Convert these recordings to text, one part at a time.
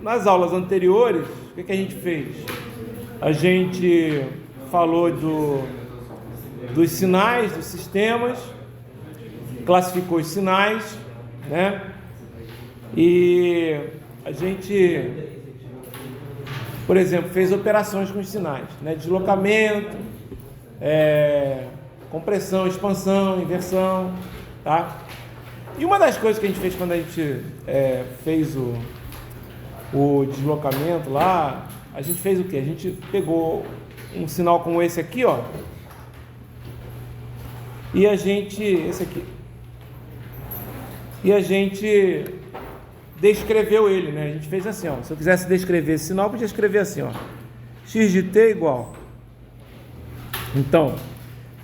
Nas aulas anteriores, o que a gente fez? A gente falou dos sinais, dos sistemas, classificou os sinais, né? E a gente, por exemplo, fez operações com os sinais, né? Deslocamento, compressão, expansão, inversão, tá? E uma das coisas que a gente fez quando a gente fez o deslocamento lá, a gente fez o quê? A gente pegou um sinal como esse aqui, ó, e a gente, esse aqui, e a gente descreveu ele, né? A gente fez assim, ó, se eu quisesse descrever esse sinal, eu podia escrever assim, ó, x de t igual, então,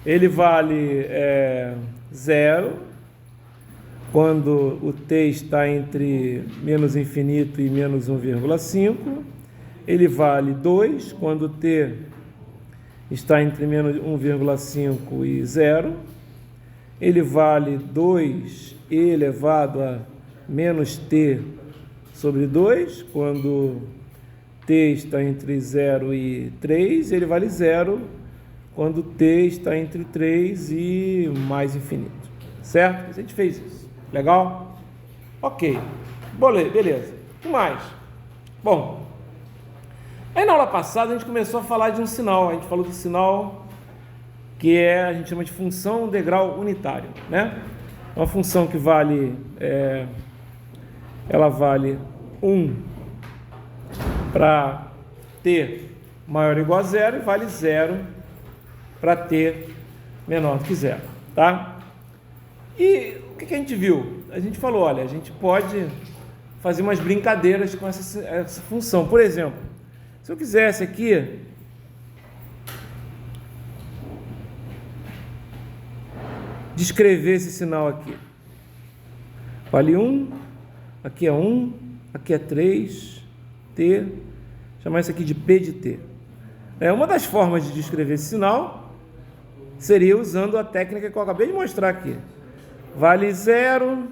ele vale 0, quando o t está entre menos infinito e menos 1,5, ele vale 2, quando o t está entre menos 1,5 e 0, ele vale 2e elevado a menos t sobre 2, quando t está entre 0 e 3, ele vale 0, quando t está entre 3 e mais infinito, certo? A gente fez isso, legal? Ok, beleza, o que mais? Bom, aí na aula passada a gente começou a falar de um sinal, a gente falou do sinal que a gente chama de função degrau unitário, né? É uma função que vale, ela vale 1 para t maior ou igual a 0 e vale 0 para t menor do que 0, tá? E o que a gente viu? A gente falou, olha, a gente pode fazer umas brincadeiras com essa função. Por exemplo, se eu quisesse aqui descrever esse sinal aqui, vale 1, aqui é 1, aqui é 3, t, chamar isso aqui de p de t. Uma das formas de descrever esse sinal seria usando a técnica que eu acabei de mostrar aqui. Vale 0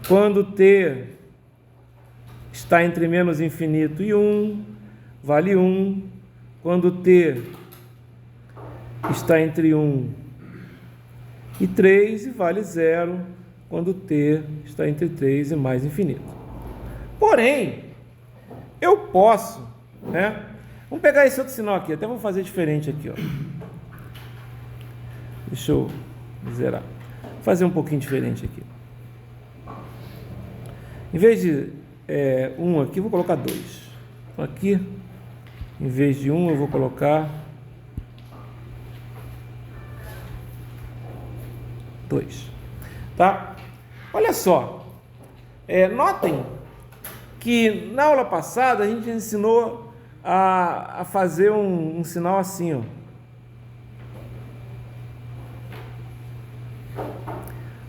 quando t está entre menos infinito e 1, vale 1 quando t está entre 1 e 3 e vale 0 quando t está entre 3 e mais infinito. Porém, eu posso, né? Vamos pegar esse outro sinal aqui, até vou fazer diferente aqui, ó. Deixa eu zerar. Vou fazer um pouquinho diferente aqui. Em vez de 1 aqui, eu vou colocar 2. Então aqui, em vez de 1, eu vou colocar 2. Tá? Olha só. Notem que na aula passada a gente ensinou a fazer um sinal assim, ó.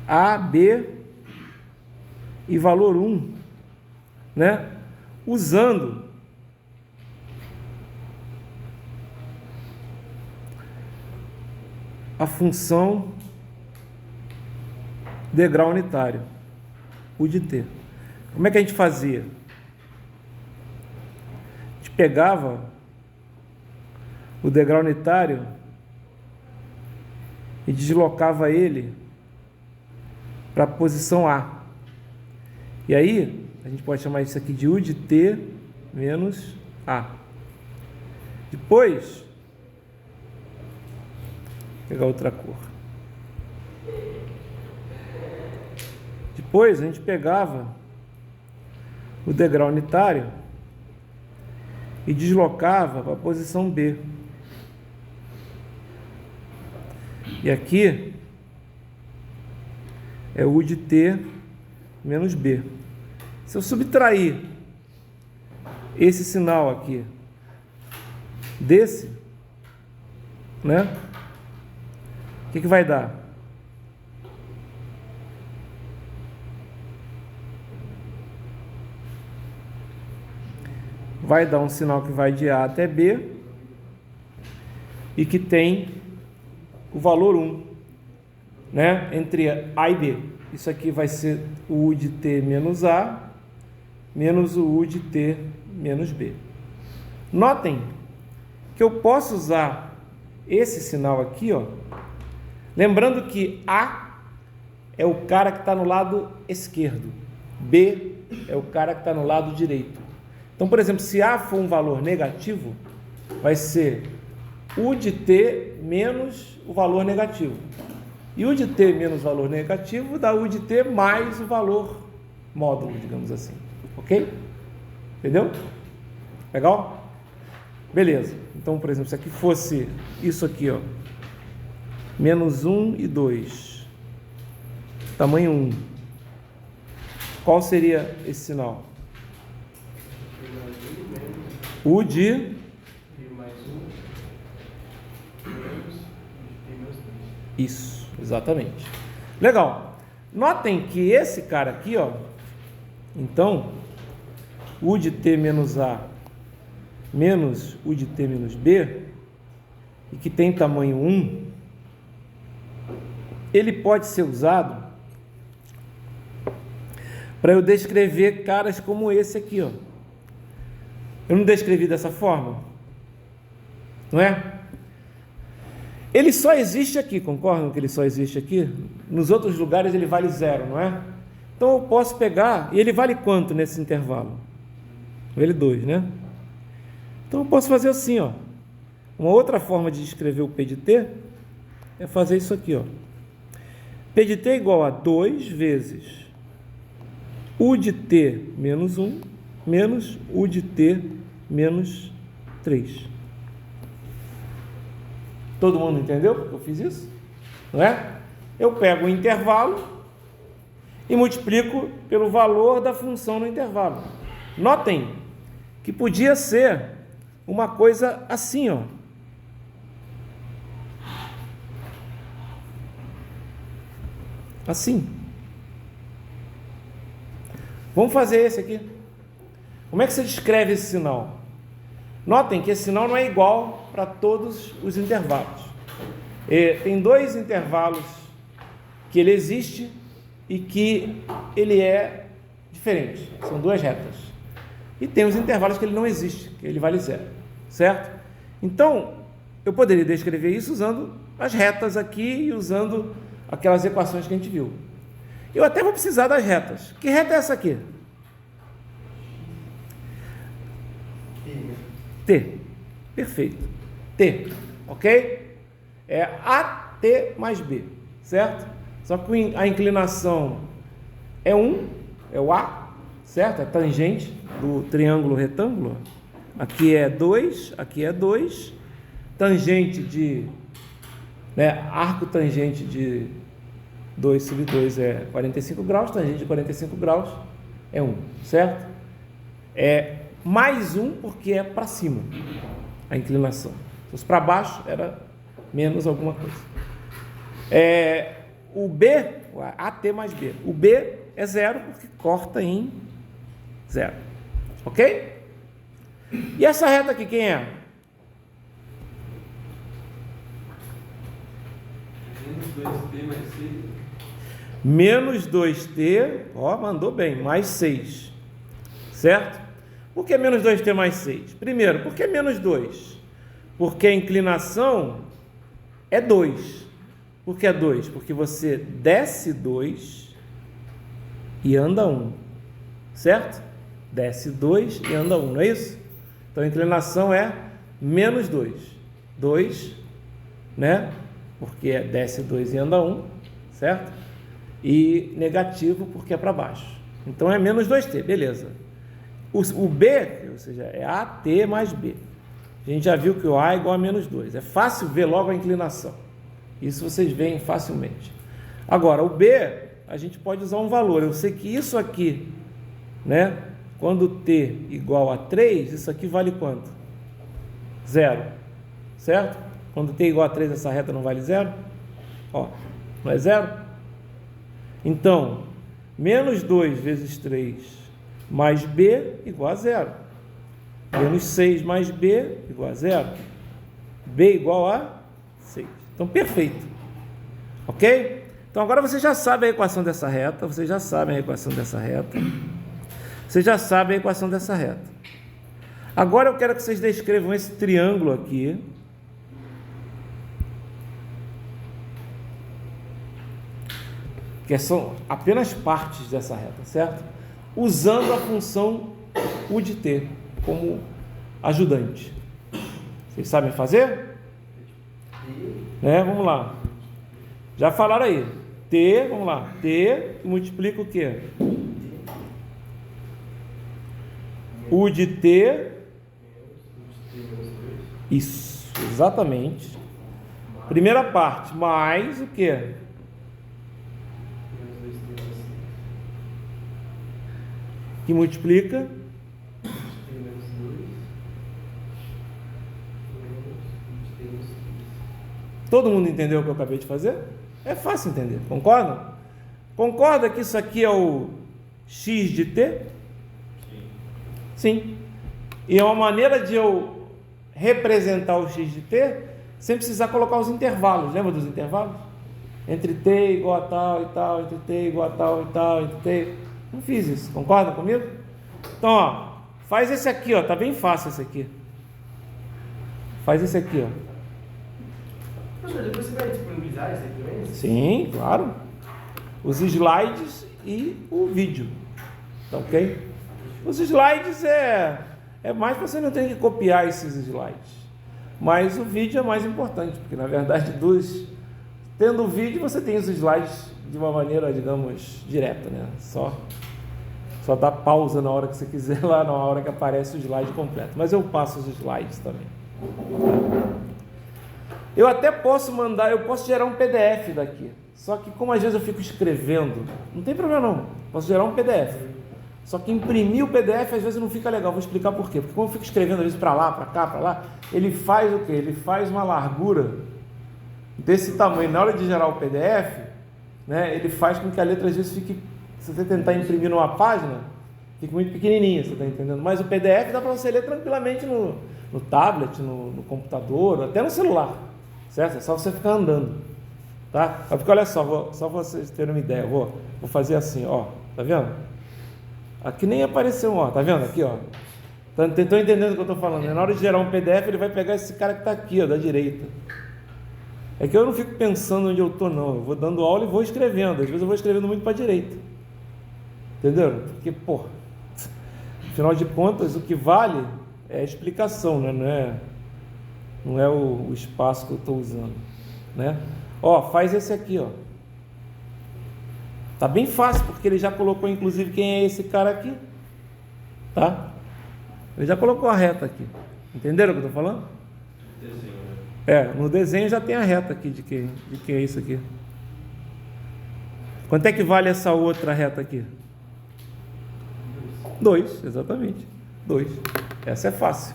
A, B e valor 1, né? Usando a função degrau unitário, U de t. Como é que a gente fazia? A gente pegava o degrau unitário e deslocava ele para a posição A. E aí, a gente pode chamar isso aqui de U de t menos A. Depois, vou pegar outra cor. Depois, a gente pegava o degrau unitário e deslocava para a posição B. E aqui é U de t menos B. Se eu subtrair esse sinal aqui desse, né? O que vai dar? Vai dar um sinal que vai de A até B e que tem o valor 1, né? Entre A e B. isso aqui vai ser o U de T menos A, menos o U de T menos B. Notem que eu posso usar esse sinal aqui, ó, lembrando que A é o cara que está no lado esquerdo, B é o cara que está no lado direito. Então, por exemplo, se A for um valor negativo, vai ser U de T menos o valor negativo. E U de T menos o valor negativo dá U de T mais o valor módulo, digamos assim. Ok? Entendeu? Legal? Beleza. Então, por exemplo, se aqui fosse isso aqui, ó, menos 1 e 2, tamanho 1, qual seria esse sinal? U de isso, exatamente. Legal. Notem que esse cara aqui, ó, então, U de T menos A menos U de T menos B, e que tem tamanho 1, ele pode ser usado para eu descrever caras como esse aqui, ó. Eu não descrevi dessa forma? Não é? Ele só existe aqui, concordam que ele só existe aqui? Nos outros lugares ele vale 0, não é? Então eu posso pegar, e ele vale quanto nesse intervalo? Vale 2, né? Então eu posso fazer assim, ó. Uma outra forma de descrever o P de T é fazer isso aqui, ó. P de T é igual a 2 vezes U de T menos 1 menos U de T menos 3. Todo mundo entendeu porque eu fiz isso? Não é? Eu pego o intervalo e multiplico pelo valor da função no intervalo. Notem que podia ser uma coisa assim, ó. Assim. Vamos fazer esse aqui. Como é que você descreve esse sinal? Notem que esse sinal não é igual para todos os intervalos. Tem dois intervalos que ele existe e que ele é diferente. São duas retas. E tem os intervalos que ele não existe, que ele vale 0. Certo? Então, eu poderia descrever isso usando as retas aqui e usando aquelas equações que a gente viu. Eu até vou precisar das retas. Que reta é essa aqui? T. Perfeito. T. Ok? É AT mais B. Certo? Só que a inclinação é 1, é o A, certo? É tangente do triângulo retângulo. Aqui é 2, aqui é 2. Tangente de... arco tangente de 2 sobre 2 é 45 graus, tangente de 45 graus é 1, certo? É mais 1 porque é para cima a inclinação. Se fosse para baixo, era menos alguma coisa. O B, AT mais B. O B é 0 porque corta em 0. Ok? E essa reta aqui, quem é? Menos 2t, ó, mandou bem, mais 6. Certo? Por que menos 2t mais 6? Primeiro, por que menos 2? Porque a inclinação é 2. Por que é 2? Porque você desce 2 e anda 1. Certo? Desce 2 e anda 1, não é isso? Então a inclinação é menos 2. 2, né? Porque desce 2 e anda 1, certo? E negativo porque é para baixo. Então é menos 2t, beleza. O B, ou seja, é AT mais B. A gente já viu que o A é igual a menos 2. É fácil ver logo a inclinação. Isso vocês veem facilmente. Agora, o B, a gente pode usar um valor. Eu sei que isso aqui, né? Quando t igual a 3, isso aqui vale quanto? 0. Certo? Quando t igual a 3, essa reta não vale 0? Ó, não é 0? Então, menos 2 vezes 3 mais b igual a 0. Menos 6 mais b igual a 0. B igual a 6. Então, perfeito. Ok? Então, Então agora você já sabe a equação dessa reta, você já sabe a equação dessa reta, você já sabe a equação dessa reta. Agora eu quero que vocês descrevam esse triângulo aqui. Que são apenas partes dessa reta, certo? Usando a função U de t como ajudante. Vocês sabem fazer? Vamos lá. Já falaram aí. T, vamos lá. T multiplica o quê? U de t. Isso, exatamente. Primeira parte, mais o quê? Que multiplica todo mundo entendeu o que eu acabei de fazer? É fácil entender, concordam? Concorda que isso aqui é o x de t? Sim. E é uma maneira de eu representar o x de t sem precisar colocar os intervalos. Lembra dos intervalos? Entre t igual a tal e tal, entre t igual a tal e tal, entre t... Não fiz isso, concorda comigo? Então, ó, faz esse aqui, ó, tá bem fácil esse aqui. Faz esse aqui, ó. Professor, depois você vai disponibilizar isso aqui também? Sim, claro. Os slides e o vídeo, tá ok? Os slides é mais para você não ter que copiar esses slides. Mas o vídeo é mais importante, porque na verdade tendo o vídeo você tem os slides de uma maneira, digamos, direta, né? Só dá pausa na hora que você quiser, lá na hora que aparece o slide completo. Mas eu passo os slides também. Eu até posso gerar um PDF daqui. Só que como às vezes eu fico escrevendo, não tem problema não, posso gerar um PDF. Só que imprimir o PDF às vezes não fica legal, vou explicar por quê. Porque como eu fico escrevendo às vezes para lá, para cá, para lá, ele faz o quê? Ele faz uma largura desse tamanho. Na hora de gerar o PDF, né, ele faz com que a letra às vezes fique, se você tentar imprimir numa página, fique muito pequenininha, você está entendendo? Mas o PDF dá para você ler tranquilamente no tablet, no computador, até no celular, certo? É só você ficar andando, tá? Porque olha só, só para vocês terem uma ideia, vou fazer assim, ó, tá vendo? Aqui nem apareceu, ó, tá vendo aqui, ó? Estão entendendo o que eu estou falando? Na hora de gerar um PDF, ele vai pegar esse cara que está aqui, ó, da direita. É que eu não fico pensando onde eu estou, não. Eu vou dando aula e vou escrevendo. Às vezes eu vou escrevendo muito para a direita. Entenderam? Porque, pô, afinal de contas, o que vale é a explicação, né? Não é o espaço que eu estou usando, né? Ó, faz esse aqui, ó. Tá bem fácil, porque ele já colocou, inclusive, quem é esse cara aqui. Tá? Ele já colocou a reta aqui. Entenderam o que eu estou falando? No desenho já tem a reta aqui de que é isso aqui. Quanto é que vale essa outra reta aqui? 2, exatamente. 2. Essa é fácil,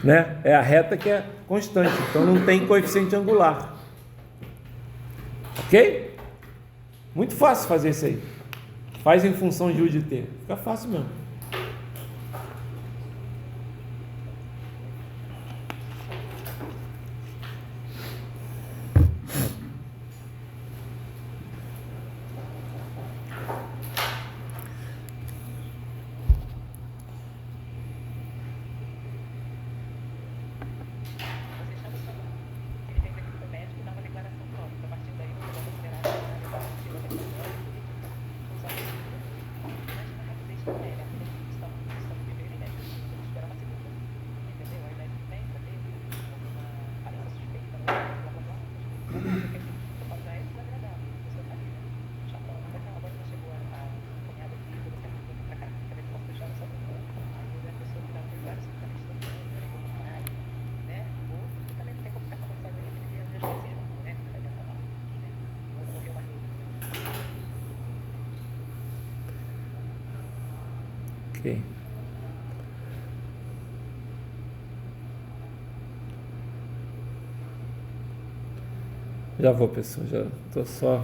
né? É a reta que é constante, então não tem coeficiente angular. Ok? Muito fácil fazer isso aí. Faz em função de U de t. Fica fácil mesmo. Ok. Já vou, pessoal. Já tô só.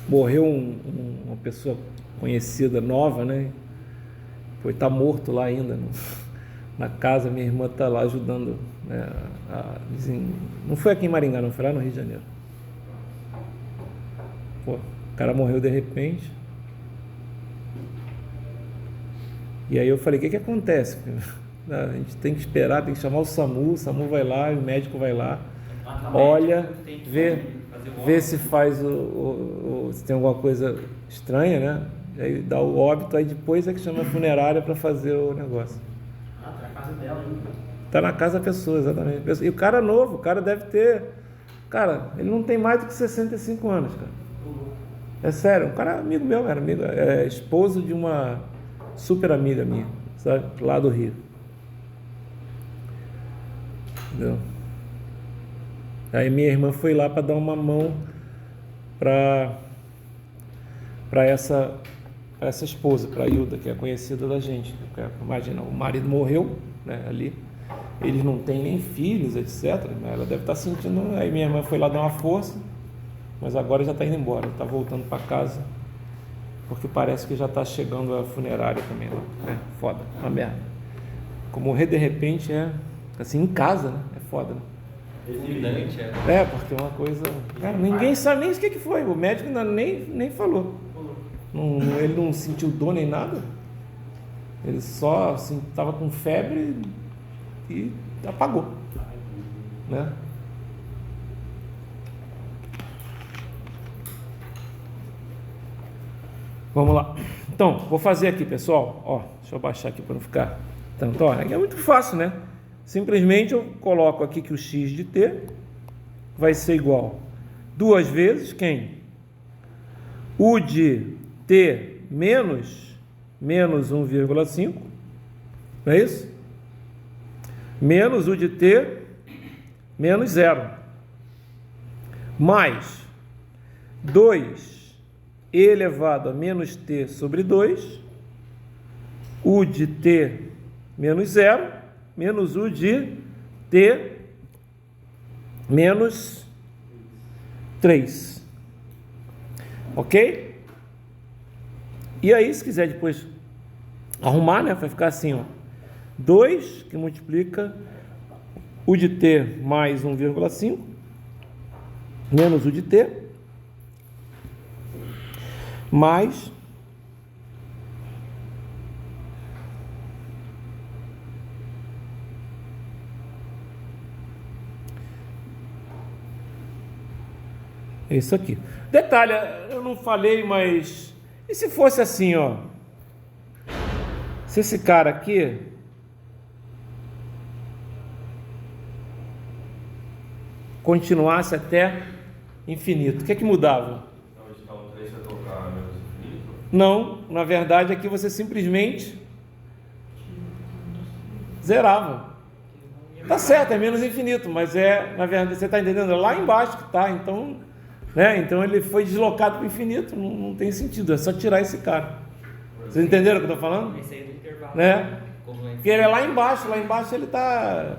Morreu uma pessoa conhecida, nova, né? Foi tá morto lá ainda na casa. Minha irmã tá lá ajudando, né? Não foi aqui em Maringá, não, foi lá no Rio de Janeiro. Pô, O cara morreu de repente. E aí eu falei, o que acontece? A gente tem que esperar, tem que chamar o SAMU vai lá, o médico vai lá, olha, vê se faz se tem alguma coisa estranha, né? Aí dá o óbito, aí depois é que chama a funerária para fazer o negócio. Tá na casa dela ainda. Tá na casa da pessoa, exatamente. E o cara novo, o cara deve ter... Cara, ele não tem mais do que 65 anos, cara. É sério, um cara amigo meu, era amigo, esposo de uma super amiga minha, sabe? Lá do Rio. Entendeu? Aí minha irmã foi lá para dar uma mão para essa esposa, para a Hilda, que é conhecida da gente. Imagina, o marido morreu, né, ali, eles não têm nem filhos, etc. Ela deve estar sentindo. Aí minha irmã foi lá dar uma força, mas agora já está indo embora, está voltando para casa, porque parece que já está chegando a funerária também lá, né? Foda, uma merda. Como morrer de repente é assim em casa, né? É foda, né? Fulminante, Porque é uma coisa. Cara, ninguém sabe nem o que foi. O médico ainda nem falou. Ele não sentiu dor nem nada. Ele só assim, estava com febre e apagou. Né? Vamos lá. Então, vou fazer aqui, pessoal. Ó, deixa eu baixar aqui para não ficar tanto. Ó, aqui é muito fácil, né? Simplesmente eu coloco aqui que o x de t vai ser igual duas vezes quem? U de t menos 1,5, não é isso? Menos U de t menos 0, mais 2 elevado a menos t sobre 2, U de t menos 0, menos U de t menos 3. Ok? E aí, se quiser depois arrumar, né, vai ficar assim, ó. 2 que multiplica U de t mais 1,5 menos U de t mais isso aqui. Detalhe, eu não falei, mas e se fosse assim, ó? Se esse cara aqui continuasse até infinito, o que é que mudava? Não, na verdade aqui você simplesmente zerava. Tá certo, é menos infinito, mas na verdade, você está entendendo? É lá embaixo que tá, então, né? Então ele foi deslocado para o infinito, não tem sentido, é só tirar esse cara. Vocês entenderam o que eu estou falando? Esse aí do intervalo. Né? Porque ele é lá embaixo ele está,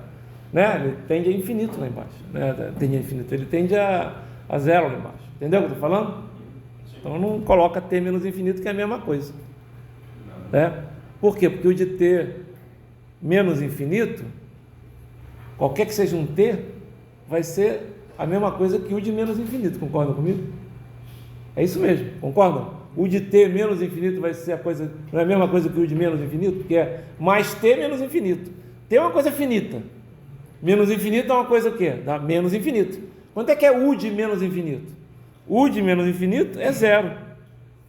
né? Ele tende a infinito lá embaixo, né? Tende a infinito, ele tende a zero lá embaixo. Entendeu o que eu estou falando? Então não coloca t menos infinito, que é a mesma coisa. Né? Por quê? Porque o de t menos infinito, qualquer que seja um t, vai ser a mesma coisa que o de menos infinito. Concordam comigo? É isso mesmo, concordam? O de t menos infinito vai ser não é a mesma coisa que o de menos infinito, porque é mais t menos infinito. T é uma coisa finita. Menos infinito é uma coisa o quê? Dá menos infinito. Quanto é que é u de menos infinito? U de menos infinito é 0.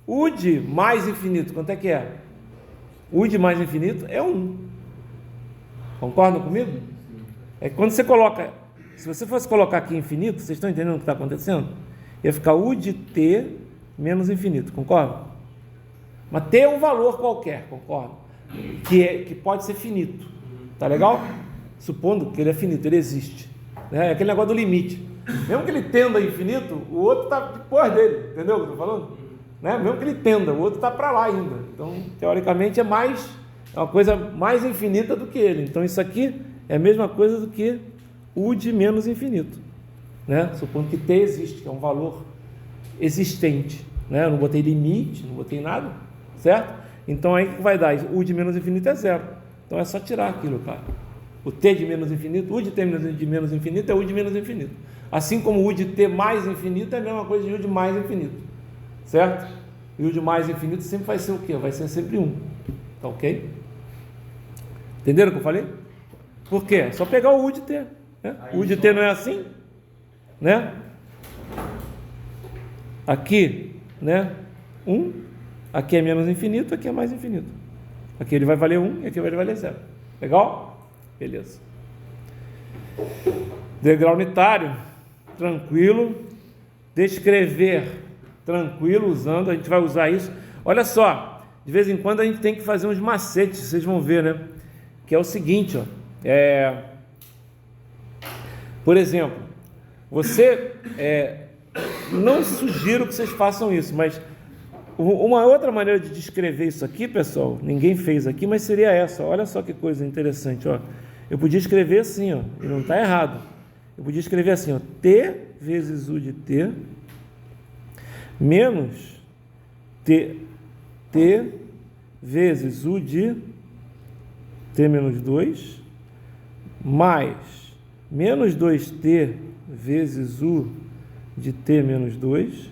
U de mais infinito, quanto é que é? U de mais infinito é 1. Concordam comigo? É que quando você coloca, se você fosse colocar aqui infinito, vocês estão entendendo o que está acontecendo? Ia ficar U de t menos infinito, concorda? Mas t é um valor qualquer, concorda? Que pode ser finito, tá legal? Supondo que ele é finito, ele existe. É aquele negócio do limite. Mesmo que ele tenda a infinito, o outro está depois dele, entendeu o que eu estou falando? Né? Mesmo que ele tenda, o outro está para lá ainda. Então, teoricamente, é uma coisa mais infinita do que ele. Então, isso aqui é a mesma coisa do que U de menos infinito, né? Supondo que t existe, que é um valor existente, né? Eu não botei limite, não botei nada, certo? Então, aí o que vai dar? U de menos infinito é 0. Então, é só tirar aquilo, cara. O t de menos infinito, U de t de menos infinito é U de menos infinito. Assim como U de t mais infinito é a mesma coisa de U de mais infinito. certo? E o de mais infinito sempre vai ser o quê? Vai ser sempre 1, tá ok? Entenderam o que eu falei? Por quê? É só pegar o U de T, né? O U de T não é assim, né? Aqui, né? 1, aqui é menos infinito, aqui é mais infinito. Aqui ele vai valer 1 e aqui vai valer 0. Legal? Beleza. Degrau unitário, tranquilo. Descrever, tranquilo, usando, a gente vai usar isso. Olha só, de vez em quando a gente tem que fazer uns macetes, vocês vão ver, né? Que é o seguinte, ó. Por exemplo, você... não sugiro que vocês façam isso, mas uma outra maneira de descrever isso aqui, pessoal, ninguém fez aqui, mas seria essa. Olha só que coisa interessante, ó. Eu podia escrever assim, ó, e não está errado. Eu podia escrever assim, ó, T vezes U de T menos T vezes U de T menos 2 mais menos 2T vezes U de T menos 2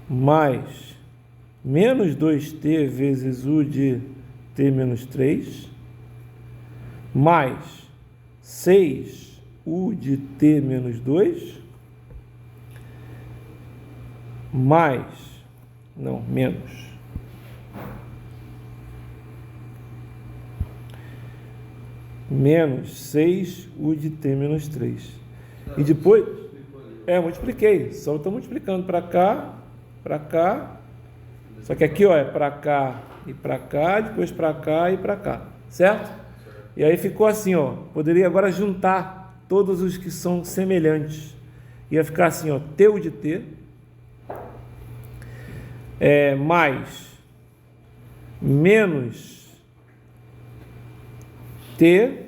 mais menos 2T vezes U de T menos 3 mais 6U de T menos 2 mais, não, menos 6U de T menos 3. E depois, multipliquei, só estou multiplicando para cá, só que aqui, ó, é para cá e para cá, depois para cá e para cá, certo? E aí ficou assim, ó, poderia agora juntar todos os que são semelhantes, ia ficar assim, ó, T de T, mais menos T,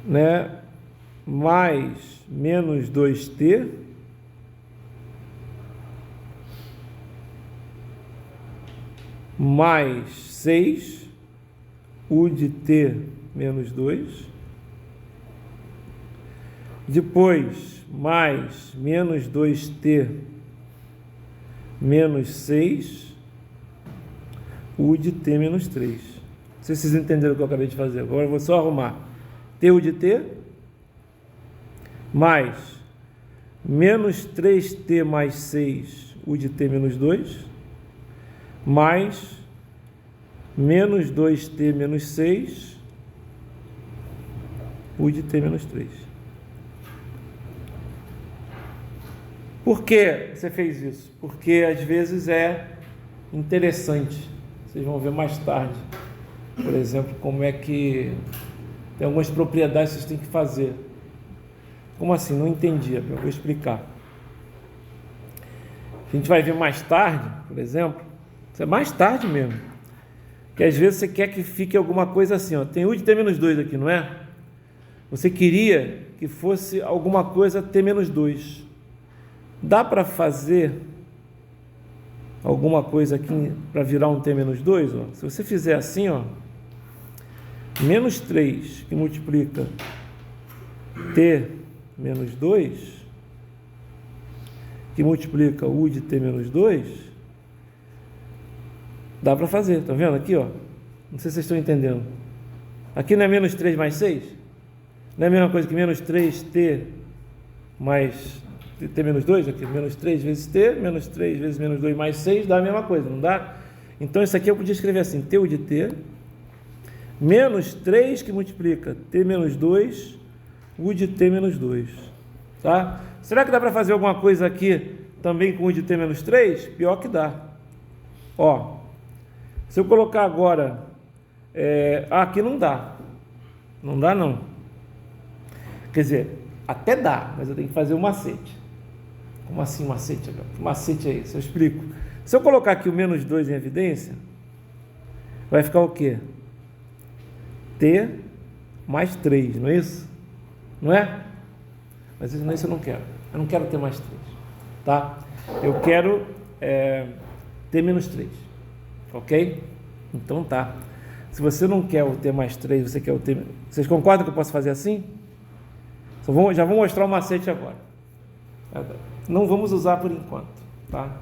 né, mais menos 2T, mais 6, U de T menos 2, depois mais menos 2T menos 6, U de T menos 3. Não sei se vocês entenderam o que eu acabei de fazer. Agora eu vou só arrumar. T U de T mais menos 3T mais 6, U de T menos 2, mais menos 2T menos 6, U de T menos 3. Por que você fez isso? Porque às vezes é interessante. Vocês vão ver mais tarde, por exemplo, como é que tem algumas propriedades que vocês têm que fazer. Como assim? Não entendi, eu vou explicar. A gente vai ver mais tarde, por exemplo, isso é mais tarde mesmo, que às vezes você quer que fique alguma coisa assim, ó, tem U de T menos 2 aqui, não é? Você queria que fosse alguma coisa T menos 2. Dá para fazer alguma coisa aqui para virar um T menos 2? Ó? Se você fizer assim, ó, menos 3 que multiplica T menos 2, que multiplica U de T menos 2, dá para fazer, tá vendo aqui, ó? Não sei se vocês estão entendendo. Aqui não é menos 3 mais 6? Não é a mesma coisa que menos 3T mais T menos 2, aqui, menos 3 vezes T, menos 3 vezes menos 2 mais 6, dá a mesma coisa, não dá? Então isso aqui eu podia escrever assim, T U de T, menos 3 que multiplica T menos 2, U de T menos 2, tá? Será que dá para fazer alguma coisa aqui também com U de T menos 3? Pior que dá. Ó, se eu colocar agora, aqui não dá, não dá não. Quer dizer, até dá, mas eu tenho que fazer um macete. Como assim macete? Que macete é esse? Eu explico. Se eu colocar aqui o menos 2 em evidência, vai ficar o quê? T mais 3, não é isso? Não é? Mas isso eu não quero. Eu não quero T mais 3, tá? Eu quero T menos 3, ok? Então tá. Se você não quer o T mais 3, você quer o T... Vocês concordam que eu posso fazer assim? Já vou mostrar o macete agora. Não vamos usar por enquanto, tá?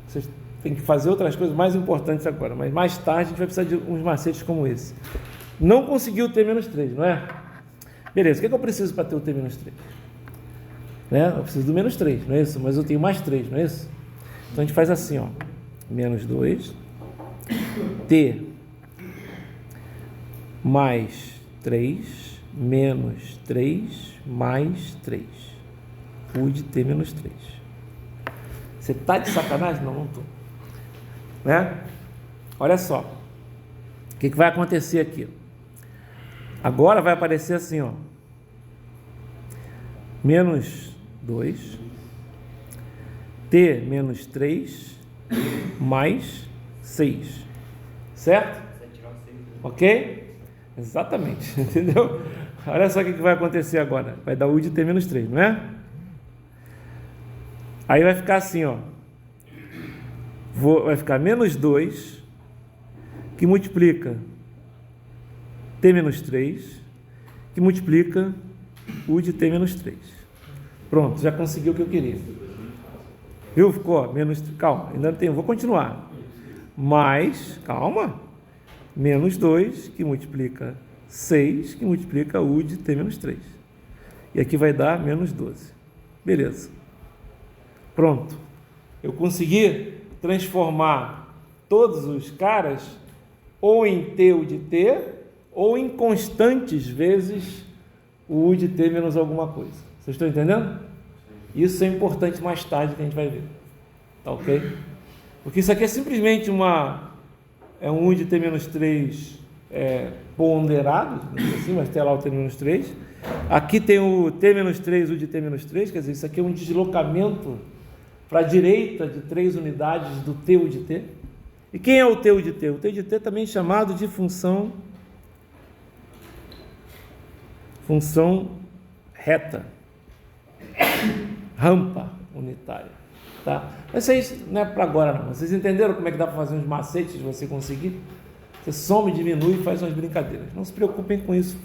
Vocês têm que fazer outras coisas mais importantes agora, mas mais tarde a gente vai precisar de uns macetes como esse. Não conseguiu ter menos 3, não é? Beleza, o que eu preciso para ter o T menos 3? Né? Eu preciso do menos 3, não é isso? Mas eu tenho mais 3, não é isso? Então a gente faz assim, ó. Menos 2, T mais 3, menos 3, mais 3. U de T menos 3. Você tá de sacanagem? Não, não tô. Né? Olha só. O que vai acontecer aqui? Agora vai aparecer assim, ó. Menos 2, T menos 3, mais 6. Certo? Ok? Exatamente. Entendeu? Olha só o que vai acontecer agora. Vai dar U de T menos 3, não é? Aí vai ficar assim, ó. Vai ficar menos 2, que multiplica T menos 3, que multiplica U de T menos 3. Pronto, já consegui o que eu queria. Viu? Ficou menos... Calma, ainda não tem... Vou continuar. Mais... Calma. Menos 2, que multiplica 6, que multiplica U de T menos 3. E aqui vai dar menos 12. Beleza. Pronto. Eu consegui transformar todos os caras ou em T U de T ou em constantes vezes o U de T menos alguma coisa. Vocês estão entendendo? Isso é importante mais tarde que a gente vai ver. Tá ok? Porque isso aqui é simplesmente um U de T menos 3 ponderado, assim, mas tem lá o T menos 3. Aqui tem o T menos 3, U de T menos 3, quer dizer, isso aqui é um deslocamento para a direita de 3 unidades do T U de T. E quem é o T U de T? O T de T também é chamado de função reta, rampa unitária, tá? Mas isso não é para agora não. Vocês entenderam como é que dá para fazer uns macetes de você conseguir? Você soma e diminui e faz umas brincadeiras. Não se preocupem com isso,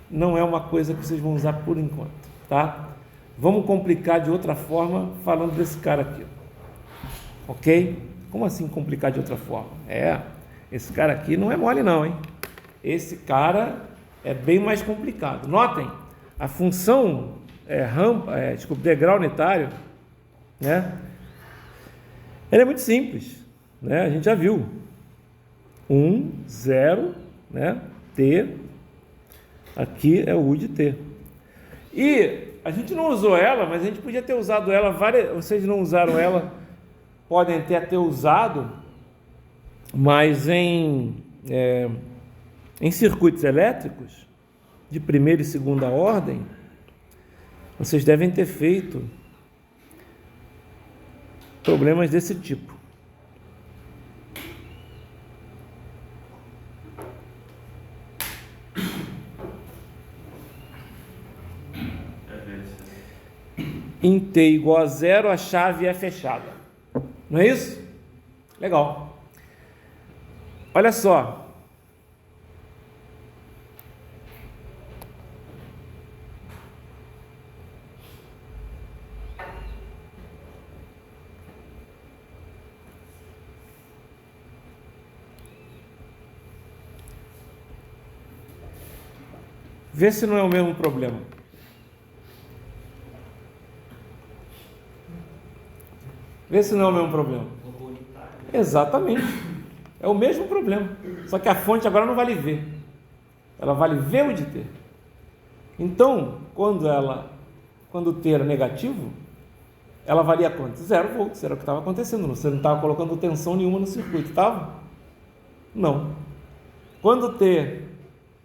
não é uma coisa que vocês vão usar por enquanto, tá? Vamos complicar de outra forma falando desse cara aqui, ok? Como assim complicar de outra forma? Esse cara aqui não é mole não, hein? Esse cara é bem mais complicado. Notem, a função degrau unitário, né? Ele é muito simples, né? A gente já viu. 1, 0, né? T, aqui é o U de T. E a gente não usou ela, mas a gente podia ter usado ela vocês não usaram ela, podem até ter usado, mas em circuitos elétricos de primeira e segunda ordem, vocês devem ter feito problemas desse tipo. Em T igual a 0, a chave é fechada. Não é isso? Legal. Olha só. Vê se não é o mesmo problema. Vê se não é o mesmo problema. Exatamente. É o mesmo problema. Só que a fonte agora não vale V. Ela vale V U de T. Então, quando o T era negativo, ela valia quanto? 0 volts. Era o que estava acontecendo. Você não estava colocando tensão nenhuma no circuito, estava? Não. Quando o T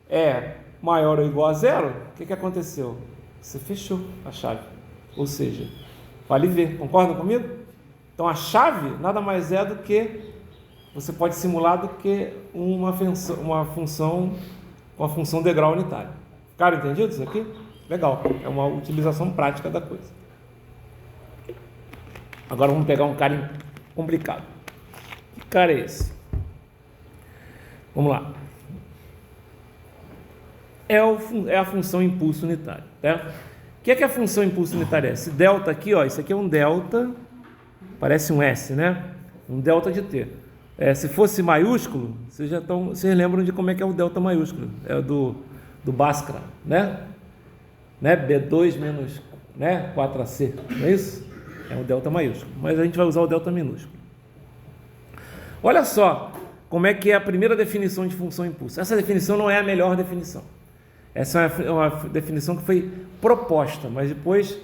é maior ou igual a 0, o que aconteceu? Você fechou a chave. Ou seja, vale V. Concordam comigo? Então, a chave nada mais é do que, você pode simular do que uma função degrau unitária. Ficaram entendidos isso aqui? Legal, é uma utilização prática da coisa. Agora vamos pegar um cara complicado. Que cara é esse? Vamos lá. É a função impulso unitário, tá? que é a função impulso unitário? Esse delta aqui, ó, isso aqui é um delta, parece um S, né? Um delta de T. Se fosse maiúsculo, vocês lembram de como é que é o delta maiúsculo? É do Bhaskara, né? B2 menos, né? 4AC, não é isso? É o delta maiúsculo, mas a gente vai usar o delta minúsculo. Olha só como é que é a primeira definição de função impulso. Essa definição não é a melhor definição. Essa é uma definição que foi proposta, mas depois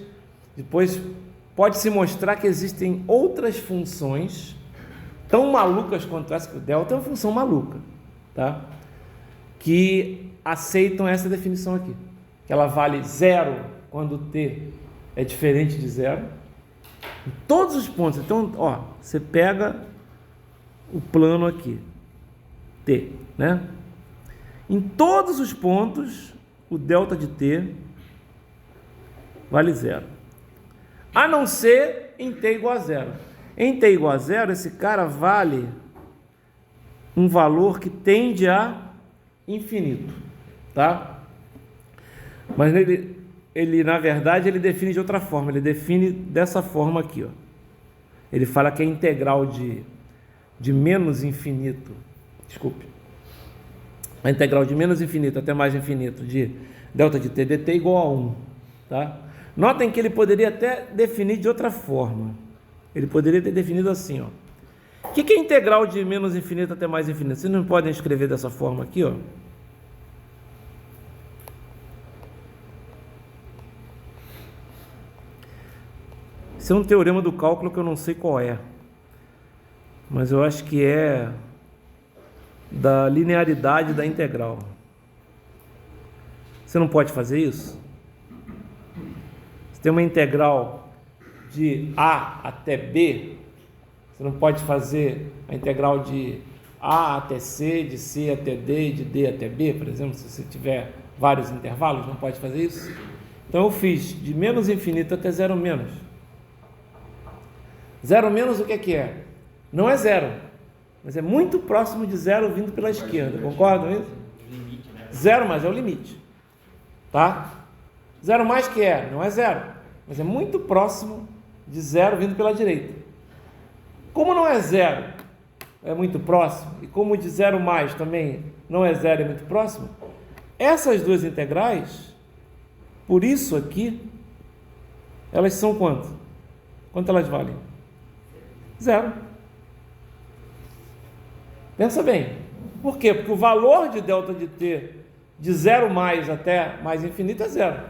pode-se mostrar que existem outras funções tão malucas quanto essa, que o delta é uma função maluca, tá? Que aceitam essa definição aqui, que ela vale zero quando t é diferente de zero, em todos os pontos. Então, ó, você pega o plano aqui, t, né? Em todos os pontos, o delta de t vale zero, a não ser em t igual a zero. Em t igual a zero, esse cara vale um valor que tende a infinito, tá? Mas ele na verdade, ele define de outra forma. Ele define dessa forma aqui, ó. Ele fala que a integral de menos infinito, desculpe, a integral de menos infinito até mais infinito de delta de t dt é igual a 1, tá? Notem que ele poderia até definir de outra forma. Ele poderia ter definido assim, ó. O que é integral de menos infinito até mais infinito? Vocês não podem escrever dessa forma aqui, ó. Esse é um teorema do cálculo que eu não sei qual é, mas eu acho que é da linearidade da integral. Você não pode fazer isso? Você tem uma integral de A até B, você não pode fazer a integral de A até C, de C até D e de D até B, por exemplo, se você tiver vários intervalos, não pode fazer isso? Então eu fiz de menos infinito até zero menos. Zero menos o que é? Não é zero, mas é muito próximo de zero vindo pela esquerda, concordam com isso? Zero mais é o limite, tá? Zero mais que é? Não é zero, mas é muito próximo de zero vindo pela direita. Como não é zero, é muito próximo, e como de zero mais também não é zero, é muito próximo, essas duas integrais, por isso aqui, elas são quanto? Quanto elas valem? Zero. Pensa bem. Por quê? Porque o valor de delta de t de zero mais até mais infinito é zero.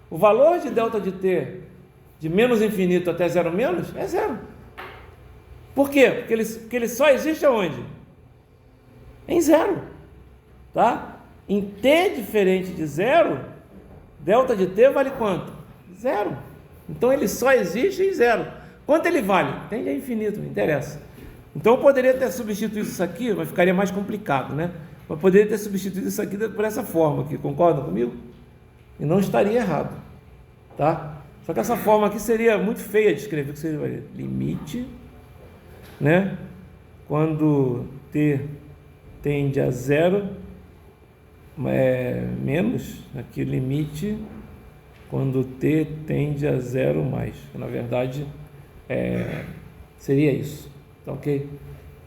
O valor de delta de t de menos infinito até zero menos é zero. Por quê? Porque ele só existe aonde? Em zero, tá? Em t diferente de zero, delta de t vale quanto? Zero. Então ele só existe em zero. Quanto ele vale? Tende a infinito, não interessa. Então eu poderia ter substituído isso aqui, mas ficaria mais complicado, né? Eu poderia ter substituído isso aqui por essa forma aqui, concordam comigo? E não estaria errado, tá? Só que essa forma aqui seria muito feia de escrever, que seria limite, né? Quando t tende a zero, menos, aqui limite, quando t tende a zero mais. Na verdade, seria isso, tá ok?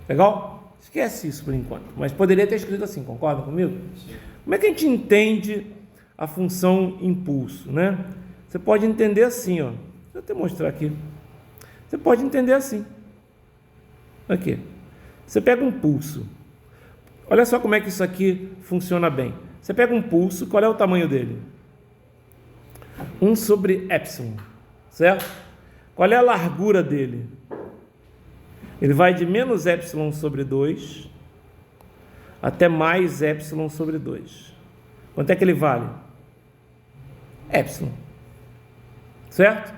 Legal? Esquece isso por enquanto, mas poderia ter escrito assim, concordam comigo? Como é que a gente entende a função impulso, né? Você pode entender assim, ó. Deixa eu até mostrar aqui. Você pode entender assim. Aqui. Você pega um pulso. Olha só como é que isso aqui funciona bem. Você pega um pulso, qual é o tamanho dele? 1 sobre epsilon, certo? Qual é a largura dele? Ele vai de menos epsilon sobre 2 até mais epsilon sobre 2. Quanto é que ele vale? Epsilon. Certo?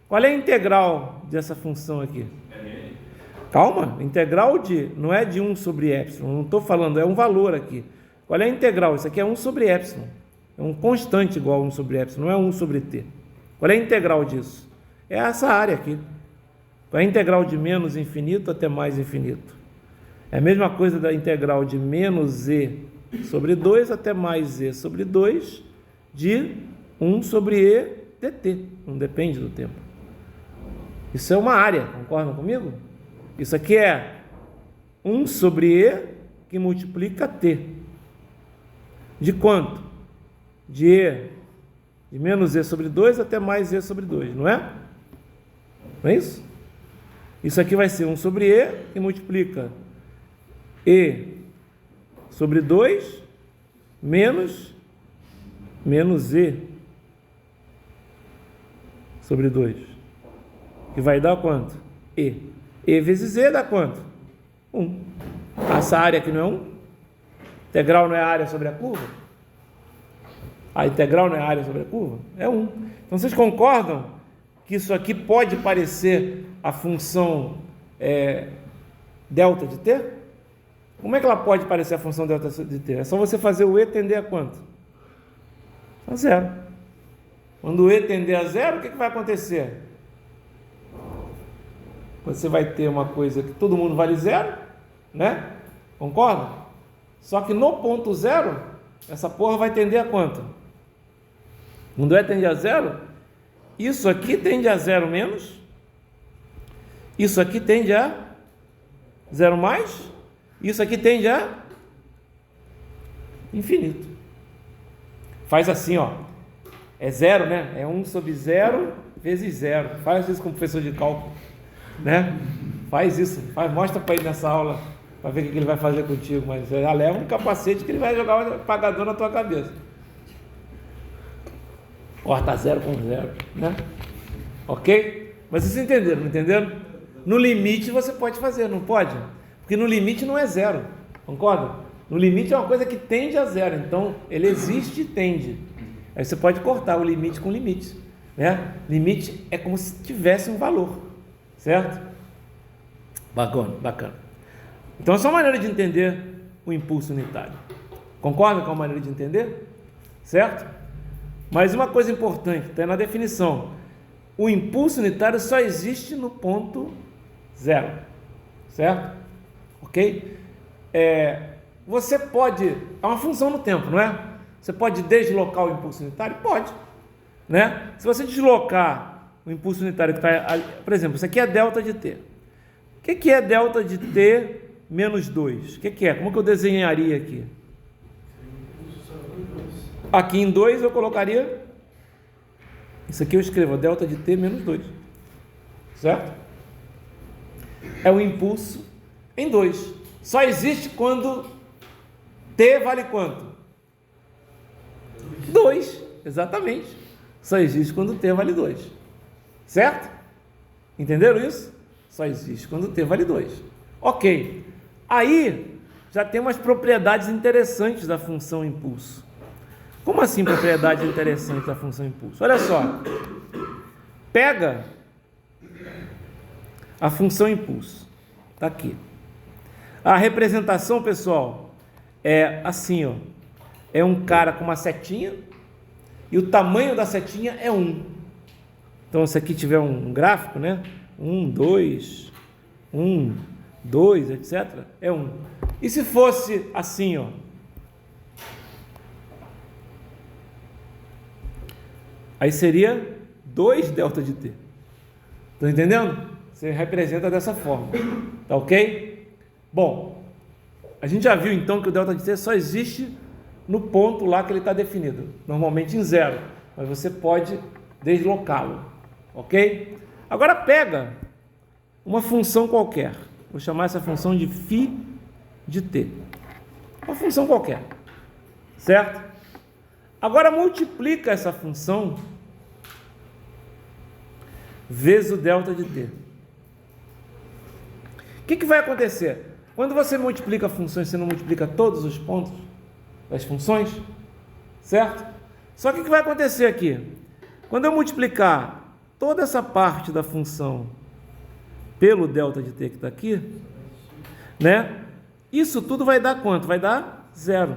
Qual é a integral dessa função aqui? Calma, integral não é de 1 sobre epsilon, não estou falando, é um valor aqui. Qual é a integral? Isso aqui é 1 sobre epsilon. É um constante igual a 1 sobre epsilon, não é 1 sobre t. Qual é a integral disso? É essa área aqui. Qual é a integral de menos infinito até mais infinito? É a mesma coisa da integral de menos e sobre 2 até mais e sobre 2 de 1 sobre e dt, não depende do tempo. Isso é uma área, concordam comigo? Isso aqui é 1 sobre e que multiplica t. De quanto? De menos e sobre 2 até mais e sobre 2, não é? Não é isso? Isso aqui vai ser 1 sobre e que multiplica e sobre 2 menos e sobre 2. Que vai dar quanto? E. E vezes e dá quanto? 1. Essa área aqui não é 1? Integral não é a área sobre a curva? A integral não é a área sobre a curva? É 1. Então vocês concordam que isso aqui pode parecer a função delta de t? Como é que ela pode parecer a função delta de t? É só você fazer o e tender a quanto? A zero. Quando o e tender a zero, o que vai acontecer? Você vai ter uma coisa que todo mundo vale zero, né? Concorda? Só que no ponto zero, essa porra vai tender a quanto? Quando e tende a zero, isso aqui tende a zero menos, isso aqui tende a zero mais, isso aqui tende a infinito. Faz assim, ó. É zero, né? É 1 sobre 0 vezes 0. Faz isso com o professor de cálculo, né? Faz isso. Mostra para ele nessa aula, para ver o que ele vai fazer contigo. Mas já leva um capacete que ele vai jogar o apagador na tua cabeça. Corta 0 com 0, né? Ok? Mas vocês entenderam, não entenderam? No limite você pode fazer, não pode? Porque no limite não é zero, concorda? No limite é uma coisa que tende a zero, então ele existe e tende. Aí você pode cortar o limite com limite, né? Limite é como se tivesse um valor, certo? Bacana. Então essa é uma maneira de entender o impulso unitário. Concorda com a maneira de entender? Certo? Mas uma coisa importante, está na definição. O impulso unitário só existe no ponto zero, certo? Ok? Você pode... É uma função no tempo, não é? Você pode deslocar o impulso unitário? Pode, né? Se você deslocar o impulso unitário que está... Por exemplo, isso aqui é delta de t. O que é delta de t menos 2? O que é? Como que eu desenharia aqui? Aqui em 2 eu colocaria... Isso aqui eu escrevo delta de t menos 2. Certo? É o impulso em 2. Só existe quando t vale quanto? 2. Exatamente. Só existe quando t vale 2. Certo? Entenderam isso? Só existe quando t vale 2. Ok. Aí já tem umas propriedades interessantes da função impulso. Como assim propriedade interessante da função impulso? Olha só. Pega a função impulso. Está aqui. A representação, pessoal, é assim, ó. É um cara com uma setinha e o tamanho da setinha é 1. Então, se aqui tiver um gráfico, né? 1, 2, 1, 2, etc. É 1. E se fosse assim, ó? Aí seria 2 delta de t. Estão entendendo? Você representa dessa forma. Tá ok? Bom, a gente já viu então que o delta de t só existe no ponto lá que ele está definido. Normalmente em 0. Mas você pode deslocá-lo. Ok? Agora pega uma função qualquer. Vou chamar essa função de φ de t. Uma função qualquer. Certo? Agora multiplica essa função vezes o delta de t. O que vai acontecer? Quando você multiplica funções, você não multiplica todos os pontos das funções? Certo? Só que o que vai acontecer aqui? Quando eu multiplicar toda essa parte da função pelo delta de t que está aqui, né? Isso tudo vai dar quanto? Vai dar 0.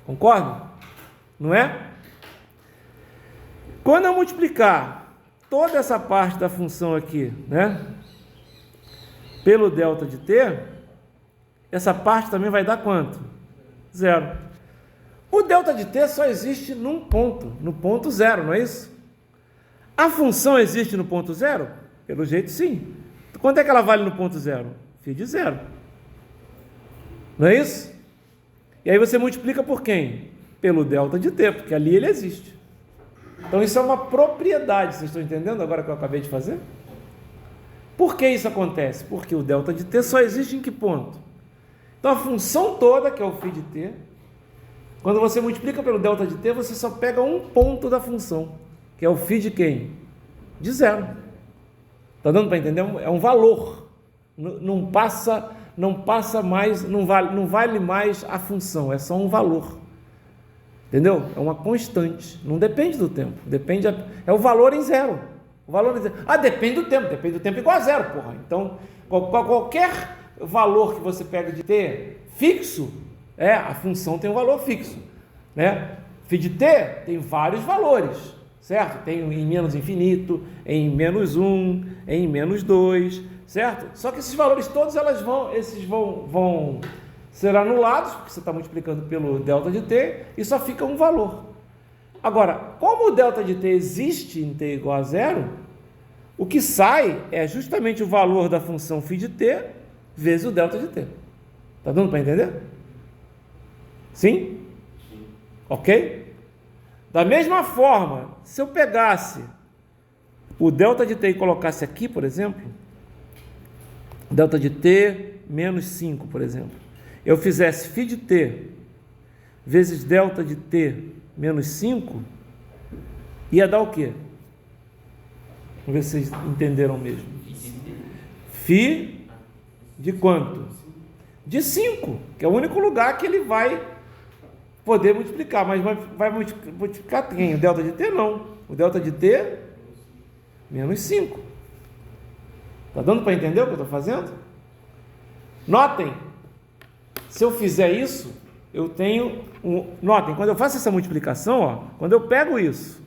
Concorda? Não é? Quando eu multiplicar toda essa parte da função aqui, né, pelo delta de t, essa parte também vai dar quanto? 0. O delta de t só existe num ponto, no ponto 0, não é isso? A função existe no ponto zero? Pelo jeito, sim. Quanto é que ela vale no ponto zero? Φ de zero. Não é isso? E aí você multiplica por quem? Pelo delta de t, porque ali ele existe. Então isso é uma propriedade, vocês estão entendendo agora que eu acabei de fazer? Por que isso acontece? Porque o delta de t só existe em que ponto? Então a função toda, que é o φ de t, quando você multiplica pelo delta de t, você só pega um ponto da função, que é o φ de quem? De zero. Está dando para entender? É um valor. Não passa mais, não vale mais a função, é só um valor. Entendeu? É uma constante, não depende do tempo, é o valor em zero. O valor em zero. Depende do tempo igual a zero, porra. Então, qualquer valor que você pega de t fixo, a função tem um valor fixo, né? Φ de t tem vários valores, certo? Tem em menos infinito, em menos 1, em menos 2, certo? Só que esses valores todos vão ser anulados, porque você está multiplicando pelo delta de t, e só fica um valor. Agora, como o delta de t existe em t igual a zero, o que sai é justamente o valor da função φ de t vezes o delta de t. Está dando para entender? Sim? Ok? Da mesma forma, se eu pegasse o delta de t e colocasse aqui, por exemplo, delta de t menos 5, por exemplo, eu fizesse φ de t vezes delta de t menos 5, ia dar o quê? Vamos ver se vocês entenderam mesmo. Φ de quanto? De 5, que é o único lugar que ele vai poder multiplicar, mas vai multiplicar quem? O delta de t não. O delta de t menos 5. Está dando para entender o que eu estou fazendo? Notem, se eu fizer isso, eu tenho notem, quando eu faço essa multiplicação, quando eu pego isso,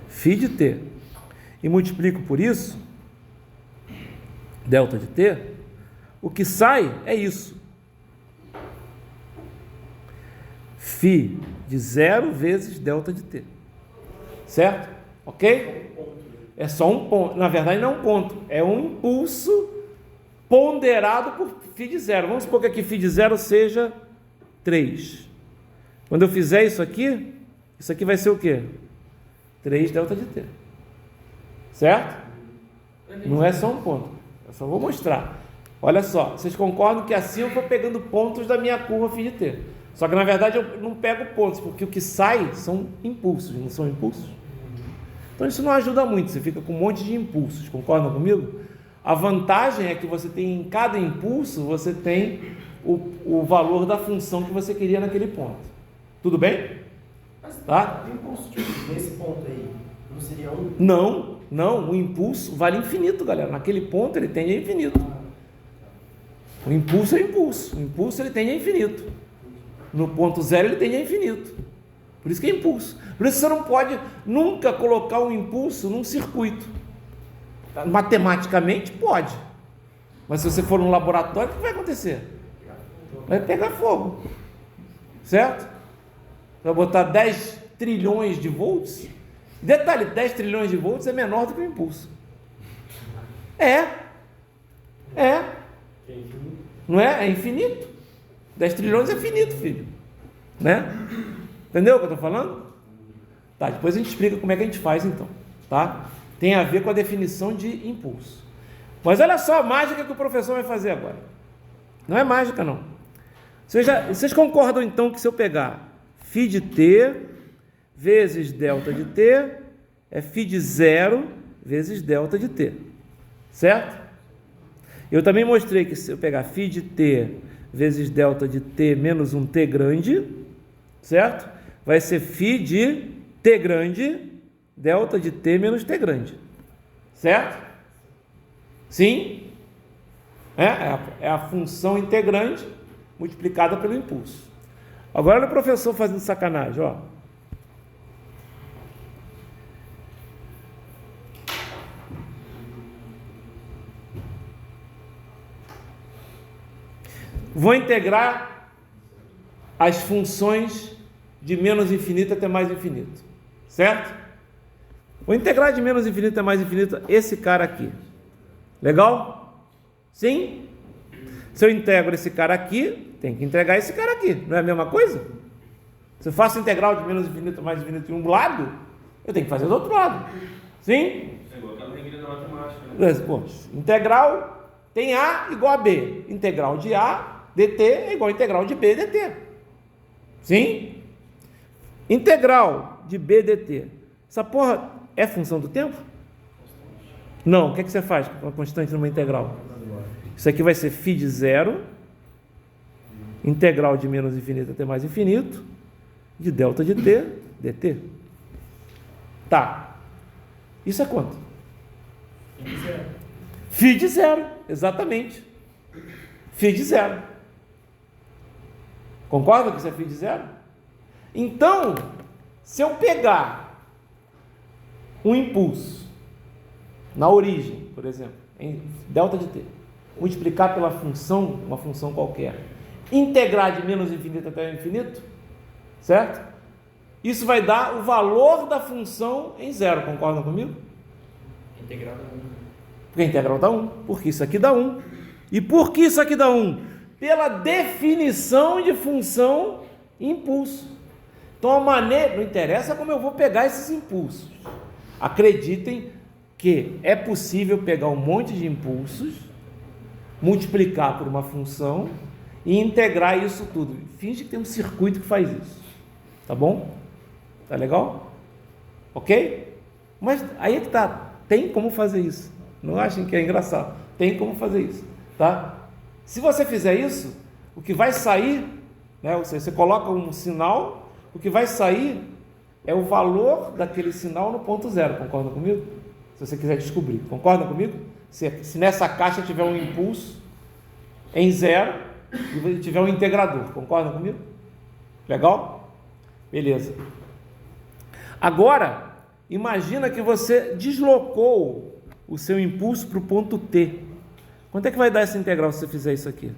φ de t, e multiplico por isso, delta de t, o que sai é isso. Φ de 0 vezes delta de t. Certo? Ok? É só um ponto. Na verdade, não é um ponto. É um impulso ponderado por φ de 0. Vamos supor que aqui φ de 0 seja 3. Quando eu fizer isso aqui vai ser o quê? 3 delta de t. Certo? Não é só um ponto. Eu só vou mostrar. Olha só. Vocês concordam que assim eu vou pegando pontos da minha curva φ de t. Só que na verdade eu não pego pontos, porque o que sai são impulsos, não são impulsos? Então isso não ajuda muito, você fica com um monte de impulsos, concordam comigo? A vantagem é que você tem, em cada impulso, você tem o valor da função que você queria naquele ponto. Tudo bem? Mas tá? O impulso nesse ponto aí, não seria um? Não, o impulso vale infinito, galera. Naquele ponto ele tende a infinito. O impulso é impulso, o impulso ele tende a infinito. No ponto zero ele tende a infinito. Por isso que é impulso. Por isso você não pode nunca colocar um impulso num circuito. Matematicamente pode. Mas se você for num laboratório, o que vai acontecer? Vai pegar fogo. Certo? Vai botar 10 trilhões de volts. Detalhe, 10 trilhões de volts é menor do que o impulso. Não é? É infinito. 10 trilhões é finito, filho. Né? Entendeu o que eu estou falando? Tá, depois a gente explica como é que a gente faz então. Tá? Tem a ver com a definição de impulso. Mas olha só a mágica que o professor vai fazer agora. Não é mágica, não. Vocês concordam então que se eu pegar φ de t vezes delta de t é φ de 0 vezes delta de t. Certo? Eu também mostrei que se eu pegar φ de t vezes delta de t menos um t grande, certo? Vai ser φ de t grande, delta de t menos t grande. Certo? Sim? É a função integrante multiplicada pelo impulso. Agora olha o professor fazendo sacanagem, ó. Vou integrar as funções de menos infinito até mais infinito. certo? Vou integrar de menos infinito a mais infinito esse cara aqui. Legal? Sim? Se eu integro esse cara aqui, tem que integrar esse cara aqui. Não é a mesma coisa? Se eu faço integral de menos infinito a mais infinito em um lado, eu tenho que fazer do outro lado. Sim? É igual aquela regra da matemática, né? Pô, integral tem A igual a B. Integral de A dt é igual a integral de B dt. Sim? Integral de B dt. Essa porra é função do tempo? Não. O que é que você faz com uma constante numa integral? Isso aqui vai ser φ de zero, integral de menos infinito até mais infinito, de delta de t, dt. Tá. Isso é quanto? Φ de zero, exatamente. Φ de zero. Concorda que isso é φ de zero? Então, se eu pegar um impulso na origem, por exemplo, em delta de t, multiplicar pela função, uma função qualquer, integrar de menos infinito até infinito, certo? Isso vai dar o valor da função em zero, concordam comigo? Integral da 1. Porque a integral dá 1, porque isso aqui dá 1. E por que isso aqui dá 1? Pela definição de função e impulso. Então a maneira, não interessa como eu vou pegar esses impulsos. Acreditem que é possível pegar um monte de impulsos, multiplicar por uma função e integrar isso tudo. Finge que tem um circuito que faz isso. Tá bom? Tá legal? Ok? Mas aí é que tá. Tem como fazer isso. Não achem que é engraçado. Tem como fazer isso. Tá? Se você fizer isso, o que vai sair, né, você coloca um sinal, o que vai sair é o valor daquele sinal no ponto zero. Concorda comigo? Se você quiser descobrir. Concorda comigo? Se nessa caixa tiver um impulso em zero e tiver um integrador. Concorda comigo? Legal? Beleza. Agora, imagina que você deslocou o seu impulso para o ponto T. Quanto é que vai dar essa integral se você fizer isso aqui?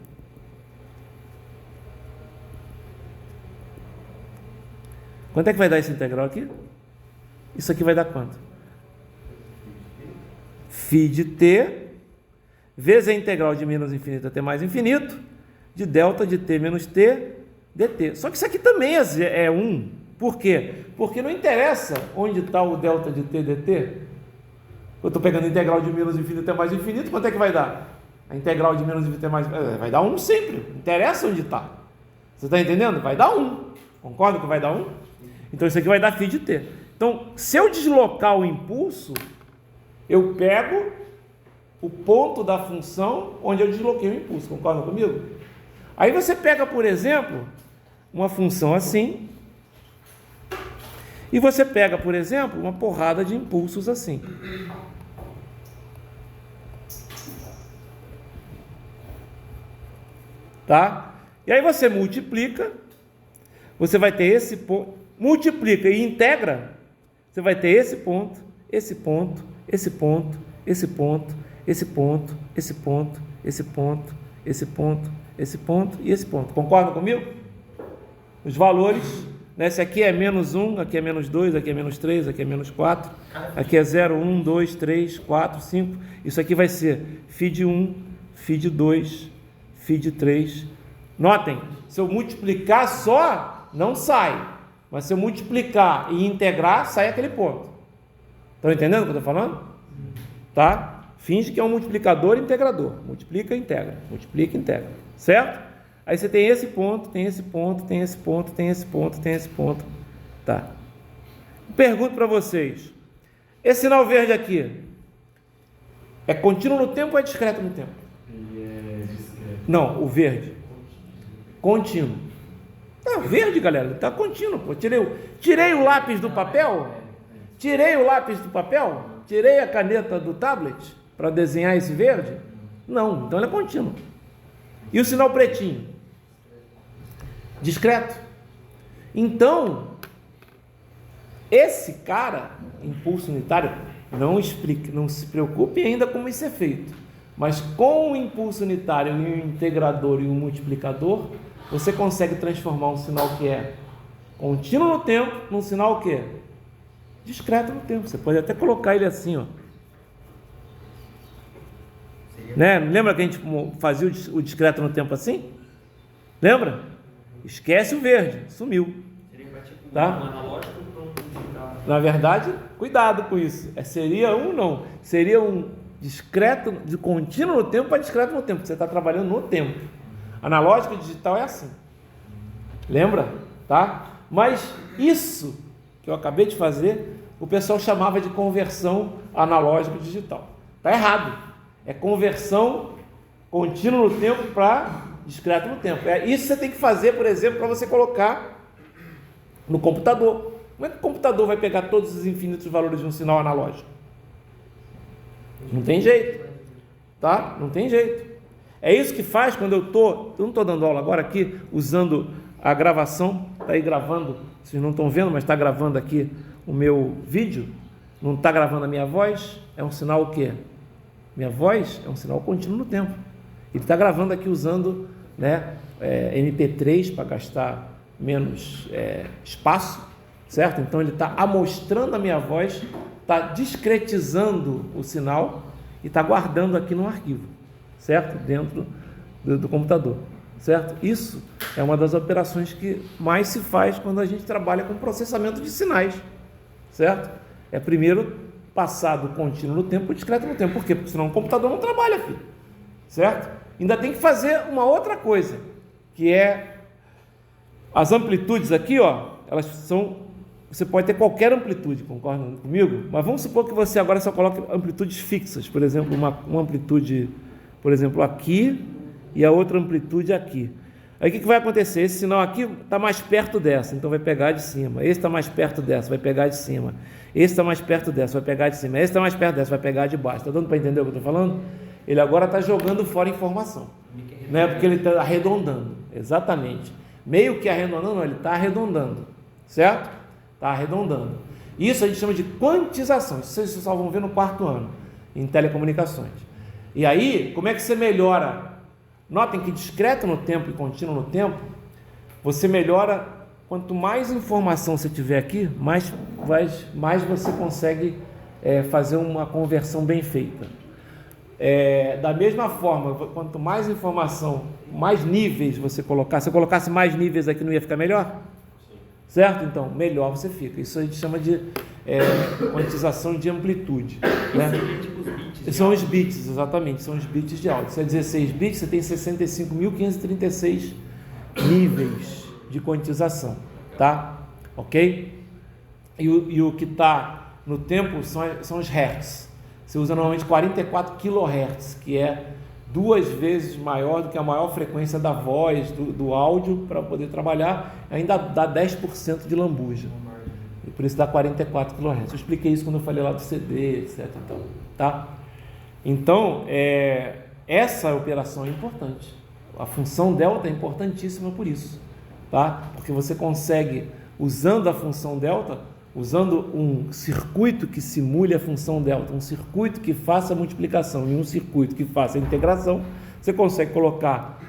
Quanto é que vai dar essa integral aqui? Isso aqui vai dar quanto? Φ de t vezes a integral de menos infinito até mais infinito de delta de t menos t dt. Só que isso aqui também é 1. Por quê? Porque não interessa onde está o delta de t dt. Eu estou pegando a integral de menos infinito até mais infinito, quanto é que vai dar? A integral de menos infinito até mais... vai dar 1 sempre. Não interessa onde está. Você está entendendo? Vai dar 1. Concorda que vai dar 1? Então isso aqui vai dar φ de t. Então, se eu deslocar o impulso, eu pego o ponto da função onde eu desloquei o impulso. Concorda comigo? Aí você pega, por exemplo, uma função assim, e você pega, por exemplo, uma porrada de impulsos assim. Tá? E aí você multiplica, você vai ter esse ponto, multiplica e integra, você vai ter esse ponto, esse ponto, esse ponto, esse ponto, esse ponto, esse ponto, esse ponto, esse ponto, esse ponto e esse ponto. Concordam comigo? Os valores, né? Esse aqui é menos 1, aqui é menos 2, aqui é menos 3, aqui é menos 4, aqui é 0, 1, 2, 3, 4, 5. Isso aqui vai ser φ de 1, φ de 2, φ de 3. Notem, se eu multiplicar só, não sai. Mas se eu multiplicar e integrar, sai aquele ponto. Estão entendendo o que eu estou falando? Tá? Finge que é um multiplicador e integrador. Multiplica e integra. Multiplica e integra. Certo? Aí você tem esse ponto, tem esse ponto, tem esse ponto, tem esse ponto, tem esse ponto. Tá. Pergunto para vocês. Esse sinal verde aqui é contínuo no tempo ou é discreto no tempo? Ele é discreto. Não, o verde. Contínuo. Tá verde, galera. Tá contínuo. Pô. Tirei o lápis do papel. Tirei o lápis do papel. Tirei a caneta do tablet para desenhar esse verde. Não, então ele é contínuo. E o sinal pretinho? Discreto. Então, esse cara, impulso unitário, não se preocupe ainda como isso é feito. Mas com o impulso unitário e o integrador e o multiplicador, você consegue transformar um sinal que é contínuo no tempo num sinal que discreto no tempo. Você pode até colocar ele assim, ó. Né? Lembra que a gente fazia o discreto no tempo assim? Lembra? Esquece o verde, sumiu. Seria tipo Tá? um analógico para um digital. Na verdade, cuidado com isso. Seria não. Seria um discreto de contínuo no tempo para discreto no tempo, porque você está trabalhando no tempo. Analógico e digital é assim. Lembra? Tá? Mas isso que eu acabei de fazer, o pessoal chamava de conversão analógico e digital. Está errado. É conversão contínua no tempo para discreto no tempo. Isso você tem que fazer, por exemplo, para você colocar no computador. Como é que o computador vai pegar todos os infinitos valores de um sinal analógico? Não tem jeito, tá? Não tem jeito. É isso que faz quando eu não estou dando aula agora aqui, usando a gravação, está aí gravando, vocês não estão vendo, mas está gravando aqui o meu vídeo, não está gravando a minha voz, é um sinal o quê? Minha voz é um sinal contínuo no tempo. Ele está gravando aqui usando, né, MP3 para gastar menos espaço, certo? Então ele está amostrando a minha voz, está discretizando o sinal e está guardando aqui no arquivo, certo? Dentro do computador, certo? Isso é uma das operações que mais se faz quando a gente trabalha com processamento de sinais, certo? É primeiro passar do contínuo no tempo para o discreto no tempo. Por quê? Porque senão o computador não trabalha, filho, certo? Ainda tem que fazer uma outra coisa, que é as amplitudes aqui, ó, elas são... Você pode ter qualquer amplitude, concorda comigo? Mas vamos supor que você agora só coloque amplitudes fixas, por exemplo, uma amplitude, por exemplo, aqui e a outra amplitude aqui. Aí o que vai acontecer? Esse sinal aqui está mais perto dessa, então vai pegar de cima. Esse está mais perto dessa, vai pegar de cima. Esse está mais perto dessa, vai pegar de cima. Esse está mais perto dessa, vai pegar de baixo. Está dando para entender o que eu estou falando? Ele agora está jogando fora informação, né? Porque ele está arredondando, exatamente. Meio que arredondando, não, ele está arredondando, certo? Está arredondando. Isso a gente chama de quantização. Isso vocês só vão ver no 4º ano, em telecomunicações. E aí, como é que você melhora? Notem que discreto no tempo e contínuo no tempo, você melhora, quanto mais informação você tiver aqui, mais você consegue fazer uma conversão bem feita. Da mesma forma, quanto mais informação, mais níveis você colocar, se eu colocasse mais níveis aqui, não ia ficar melhor? Certo? Então, melhor você fica. Isso a gente chama de quantização de amplitude. Né? Tipo os bits. São os bits, exatamente. São os bits de áudio. Se é 16 bits, você tem 65.536 níveis de quantização. Tá? Ok? E o que está no tempo são os hertz. Você usa normalmente 44 kHz, que é 2 vezes maior do que a maior frequência da voz, do áudio, para poder trabalhar, ainda dá 10% de lambuja. E por isso dá 44 kHz. Eu expliquei isso quando eu falei lá do CD, etc. Então, tá? Então, essa operação é importante. A função delta é importantíssima por isso, tá? Porque você consegue, usando a função delta, usando um circuito que simule a função delta, um circuito que faça a multiplicação e um circuito que faça a integração, você consegue colocar,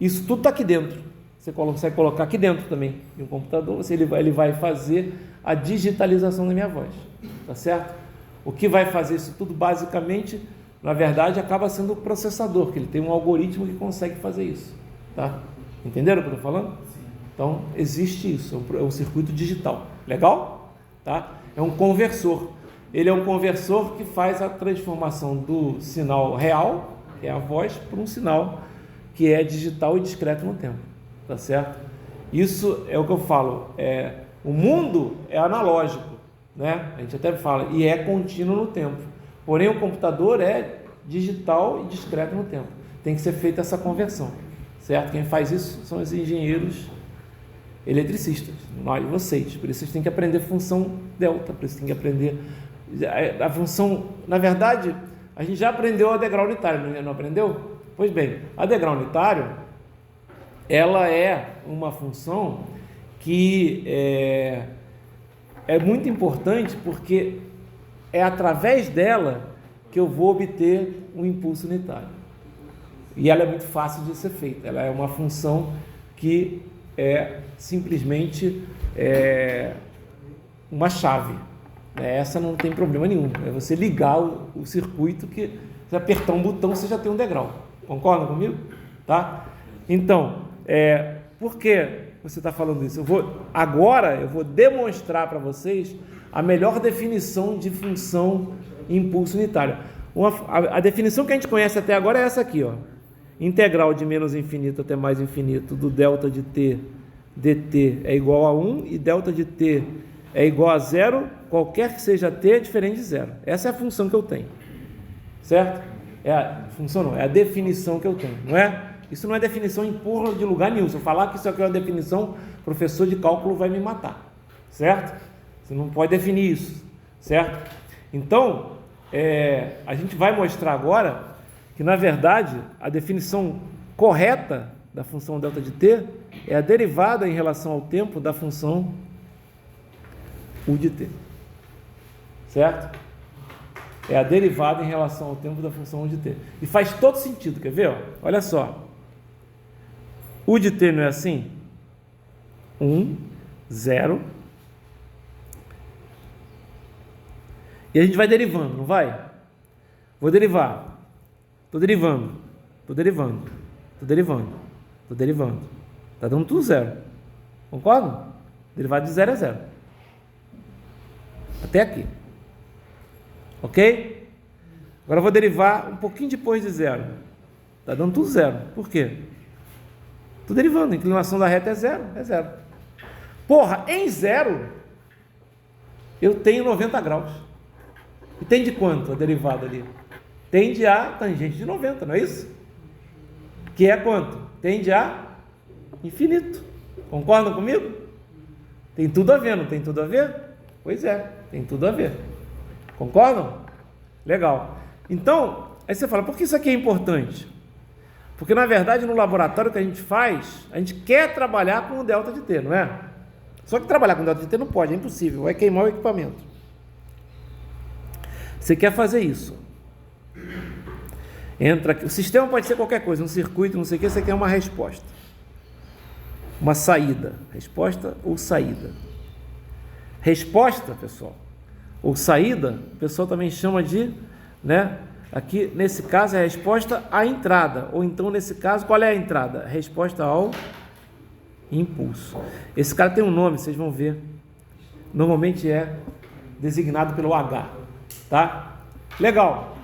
isso tudo está aqui dentro, você consegue colocar aqui dentro também, em um computador, ele vai fazer a digitalização da minha voz, tá certo? O que vai fazer isso tudo, basicamente, na verdade, acaba sendo o processador, que ele tem um algoritmo que consegue fazer isso, tá? Entenderam o que eu estou falando? Então, existe isso, é um circuito digital, legal? Tá? É um conversor. Ele é um conversor que faz a transformação do sinal real, que é a voz, para um sinal que é digital e discreto no tempo, tá certo? Isso é o que eu falo, o mundo é analógico, né? A gente até fala, e é contínuo no tempo, porém o computador é digital e discreto no tempo, tem que ser feita essa conversão, certo? Quem faz isso são os engenheiros eletricistas, nós, vocês, por isso vocês têm que aprender função delta, por isso tem que aprender a função, na verdade, a gente já aprendeu a degrau unitário, não aprendeu? Pois bem, a degrau unitário, ela é uma função que é muito importante, porque é através dela que eu vou obter um impulso unitário, e ela é muito fácil de ser feita, ela é uma função que é simplesmente uma chave, Essa não tem problema nenhum. É você ligar o circuito, que se apertar um botão você já tem um degrau. Concordam comigo? Tá? Então, por que você está falando isso? Agora eu vou demonstrar para vocês a melhor definição de função impulso unitário. A definição que a gente conhece até agora é essa aqui, ó. Integral de menos infinito até mais infinito do delta de t dt é igual a 1 e delta de t é igual a 0, qualquer que seja t é diferente de 0. Essa é a função que eu tenho. Certo? É a definição que eu tenho, não é? Isso não é definição em porra de lugar nenhum. Se eu falar que isso aqui é uma definição, o professor de cálculo vai me matar. Certo? Você não pode definir isso. Certo? Então, a gente vai mostrar agora que, na verdade, a definição correta da função delta de t é a derivada em relação ao tempo da função u de t. Certo? É a derivada em relação ao tempo da função u de t. E faz todo sentido, quer ver? Ó? Olha só. U de t não é assim? 1, 0. E a gente vai derivando, não vai? Vou derivar. Estou derivando. Estou derivando. Estou derivando. Estou derivando. Está dando tudo 0. Concordam? Derivado de 0 é 0. Até aqui. Ok? Agora eu vou derivar um pouquinho depois de 0. Está dando tudo 0. Por quê? Estou derivando. A inclinação da reta é 0. É 0. Porra, em 0 eu tenho 90 graus. E tem de quanto a derivada ali? Tende a tangente de 90, não é isso? Que é quanto? Tende a infinito. Concordam comigo? Tem tudo a ver, não tem tudo a ver? Pois é, tem tudo a ver. Concordam? Legal. Então, aí você fala, por que isso aqui é importante? Porque, na verdade, no laboratório que a gente faz, a gente quer trabalhar com o delta de t, não é? Só que trabalhar com o delta de t não pode, é impossível, vai queimar o equipamento. Você quer fazer isso. Entra aqui. O sistema pode ser qualquer coisa, um circuito, não sei o que, você quer uma resposta. Uma saída. Resposta ou saída. Resposta, pessoal, ou saída, o pessoal também chama de, né? Aqui, nesse caso, é a resposta à entrada. Ou então, nesse caso, qual é a entrada? Resposta ao impulso. Esse cara tem um nome, vocês vão ver. Normalmente é designado pelo H. Tá? Legal.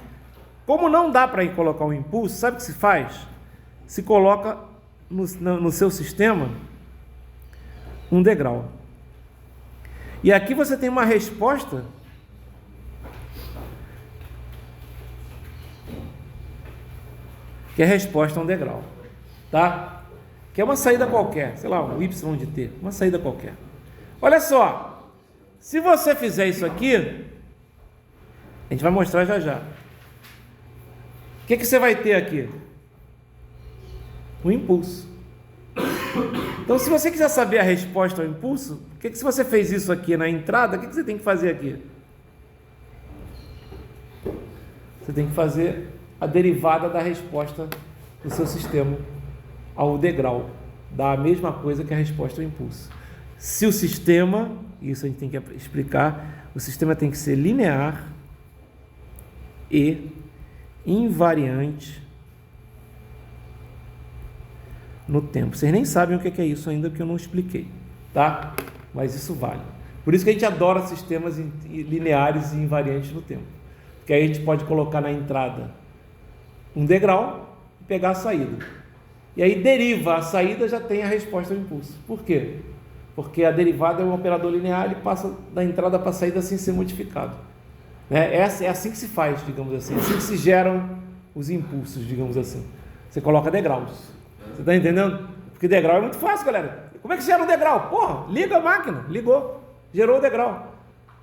Como não dá para colocar um impulso, sabe o que se faz? Se coloca no seu sistema um degrau. E aqui você tem uma resposta que é a resposta a um degrau. Tá? Que é uma saída qualquer, sei lá, um Y de t, uma saída qualquer. Olha só, se você fizer isso aqui, a gente vai mostrar já já. O que você vai ter aqui? Um impulso. Então, se você quiser saber a resposta ao impulso, se você fez isso aqui na entrada, o que você tem que fazer aqui? Você tem que fazer a derivada da resposta do seu sistema ao degrau. Dá a mesma coisa que a resposta ao impulso. Se o sistema, isso a gente tem que explicar, o sistema tem que ser linear e invariante no tempo. Vocês nem sabem o que é isso ainda, porque eu não expliquei, tá? Mas isso vale. Por isso que a gente adora sistemas lineares e invariantes no tempo. Porque aí a gente pode colocar na entrada um degrau e pegar a saída. E aí deriva a saída, já tem a resposta ao impulso. Por quê? Porque a derivada é um operador linear e passa da entrada para a saída sem ser modificado. É assim que se faz, digamos assim. É assim que se geram os impulsos, digamos assim. Você coloca degraus. Você está entendendo? Porque degrau é muito fácil, galera. Como é que gera um degrau? Porra, liga a máquina. Ligou. Gerou o degrau.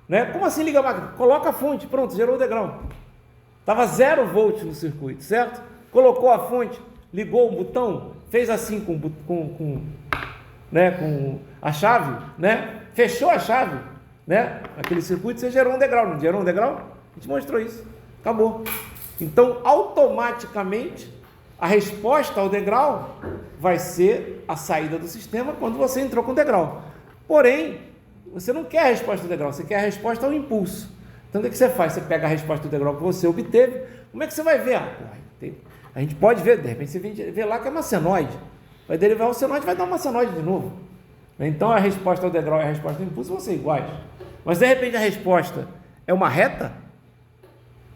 Né? Como assim liga a máquina? Coloca a fonte. Pronto, gerou o degrau. Estava 0 volts no circuito, certo? Colocou a fonte, ligou o botão, fez assim com a chave, né? Fechou a chave, né? Aquele circuito, você gerou um degrau. Não gerou um degrau? A gente mostrou isso. Acabou. Então, automaticamente, a resposta ao degrau vai ser a saída do sistema quando você entrou com o degrau. Porém, você não quer a resposta integral, você quer a resposta ao impulso. Então, o que você faz? Você pega a resposta integral que você obteve, como é que você vai ver? A gente pode ver, de repente, você vê lá que é uma senoide. Vai derivar o senoide, vai dar uma senoide de novo. Então, a resposta ao degrau e a resposta ao impulso vão ser iguais. Mas, de repente, a resposta é uma reta,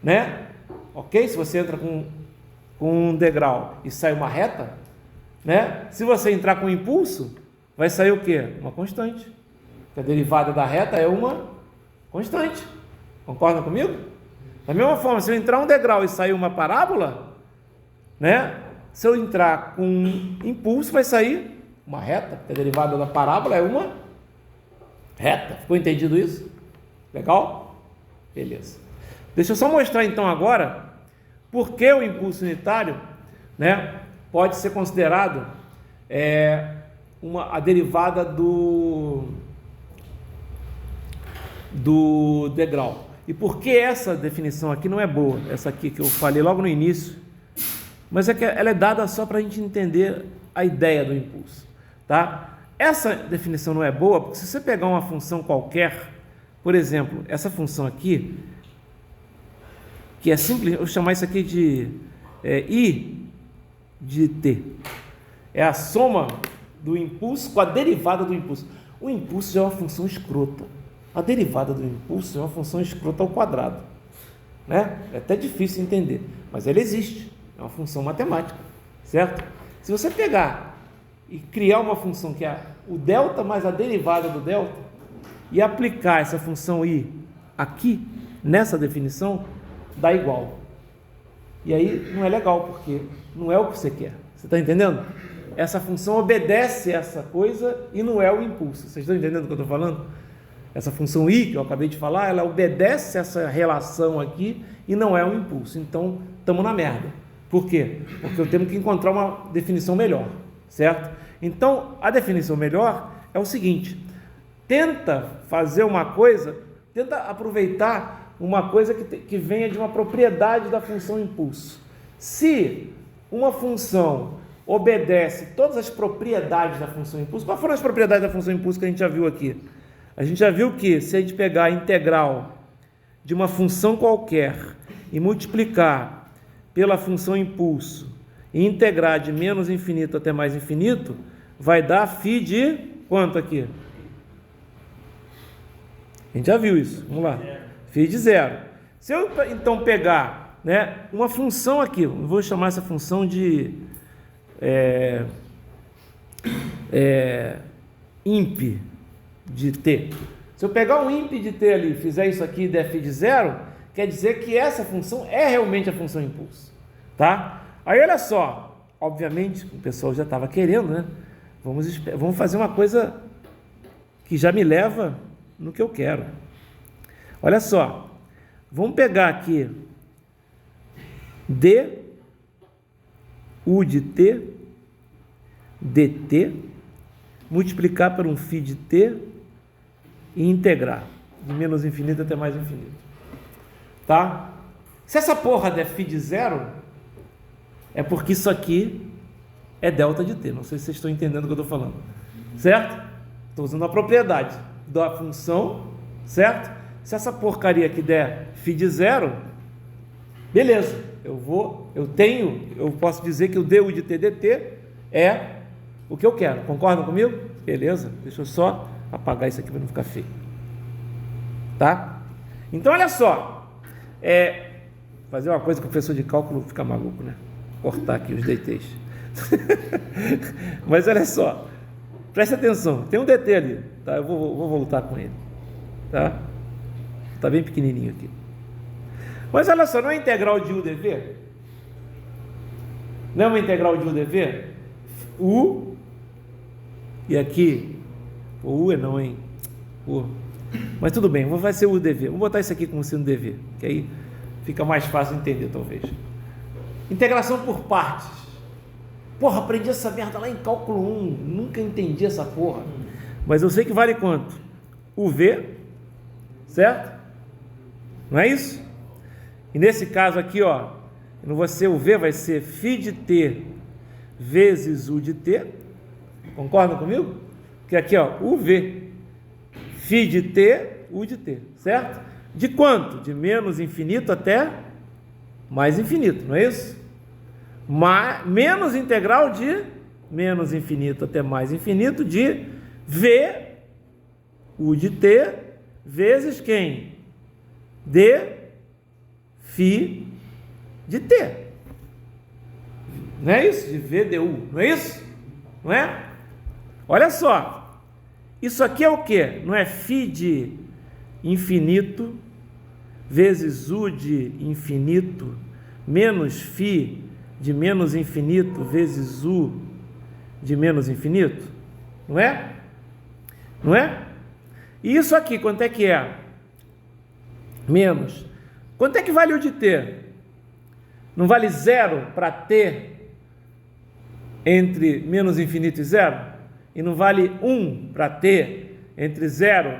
né? Ok? Se você entra com um degrau e sai uma reta, né? Se você entrar com impulso, vai sair o quê? Uma constante. A derivada da reta é uma constante. Concorda comigo? Da mesma forma, se eu entrar um degrau e sair uma parábola, né? Se eu entrar com impulso, vai sair uma reta. A derivada da parábola é uma reta. Ficou entendido isso? Legal? Beleza. Deixa eu só mostrar então agora por que o impulso unitário, né, pode ser considerado a derivada do degrau. E por que essa definição aqui não é boa? Essa aqui que eu falei logo no início. Mas é que ela é dada só para a gente entender a ideia do impulso. Tá? Essa definição não é boa porque se você pegar uma função qualquer, por exemplo, essa função aqui, que é simples, eu vou chamar isso aqui de I de t. É a soma do impulso com a derivada do impulso. O impulso já é uma função escrota. A derivada do impulso é uma função escrota ao quadrado. Né? É até difícil entender, mas ela existe. É uma função matemática, certo? Se você pegar e criar uma função que é o delta mais a derivada do delta e aplicar essa função I aqui, nessa definição, dá igual. E aí não é legal, porque não é o que você quer. Você está entendendo? Essa função obedece essa coisa e não é o impulso. Vocês estão entendendo o que eu estou falando? Essa função I, que eu acabei de falar, ela obedece essa relação aqui e não é um impulso. Então, estamos na merda. Por quê? Porque eu tenho que encontrar uma definição melhor, certo? Então, a definição melhor é o seguinte: tenta fazer uma coisa, tenta aproveitar uma coisa que venha de uma propriedade da função impulso. Se uma função obedece todas as propriedades da função impulso, quais foram as propriedades da função impulso que a gente já viu aqui? A gente já viu que se a gente pegar a integral de uma função qualquer e multiplicar pela função impulso e integrar de menos infinito até mais infinito, vai dar φ de quanto aqui? A gente já viu isso, vamos lá. Φ de zero. Se eu então pegar, né, uma função aqui, eu vou chamar essa função de imp de t. Se eu pegar um imp de t ali, fizer isso aqui e der φ de zero, quer dizer que essa função é realmente a função impulso, tá? Aí olha só, obviamente o pessoal já estava querendo, né? Vamos fazer uma coisa que já me leva no que eu quero. Olha só, vamos pegar aqui d u de t dt, multiplicar por um φ de t e integrar de menos infinito até mais infinito, tá? Se essa porra der φ de zero, é porque isso aqui é delta de t. Não sei se vocês estão entendendo o que eu estou falando, certo? Estou usando a propriedade da função, certo? Se essa porcaria aqui der φ de zero, beleza, eu posso dizer que o du de t dt é o que eu quero. Concordam comigo? Beleza, deixa eu só apagar isso aqui para não ficar feio, tá? Então olha só, fazer uma coisa que o professor de cálculo fica maluco, né? Cortar aqui os dt's. Mas olha só, preste atenção, tem um dt ali, tá? Eu vou voltar com ele, tá? Tá bem pequenininho aqui. Mas olha só, não é integral de u dv? Não é uma integral de u dv? U, e aqui, o u é não, hein? U. Mas tudo bem, vai ser u dv. Vamos botar isso aqui como sendo dv, que aí fica mais fácil de entender, talvez. Integração por partes. Porra, aprendi essa merda lá em cálculo 1, nunca entendi essa porra. Mas eu sei que vale quanto? UV, certo? Não é isso? E nesse caso aqui, ó, não vai ser UV, vai ser φ de t vezes u de t. Concordam comigo? Porque aqui, ó, UV, φ φ de t, u de t, certo? De quanto? De menos infinito até mais infinito, não é isso? Menos integral de menos infinito até mais infinito de v, u de t, vezes quem? D, φ de t. Não é isso? De v du, não é isso? Não é? Olha só, isso aqui é o que? Não é φ de infinito vezes u de infinito menos φ de menos infinito vezes u de menos infinito? Não é? Não é? E isso aqui, quanto é que é? Menos. Quanto é que vale o de t? Não vale zero para t entre menos infinito e zero? E não vale 1 para t entre zero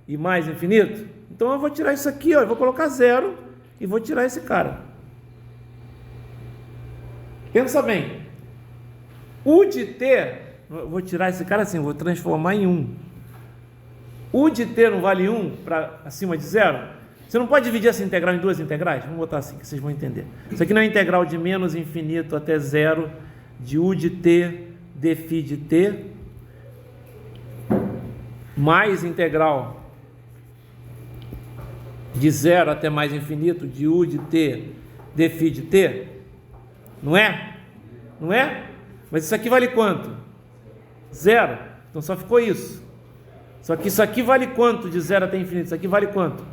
e mais infinito? Então eu vou tirar isso aqui, ó, eu vou colocar zero e vou tirar esse cara. Pensa bem. U de t, eu vou tirar esse cara assim, vou transformar em 1. U de t não vale 1 para acima de zero? Você não pode dividir essa integral em duas integrais? Vamos botar assim que vocês vão entender. Isso aqui não é integral de menos infinito até zero de u de t dφ de t mais integral de zero até mais infinito de u de t dφ de t? Não é? Não é? Mas isso aqui vale quanto? Zero. Então só ficou isso. Só que isso aqui vale quanto de zero até infinito? Isso aqui vale quanto?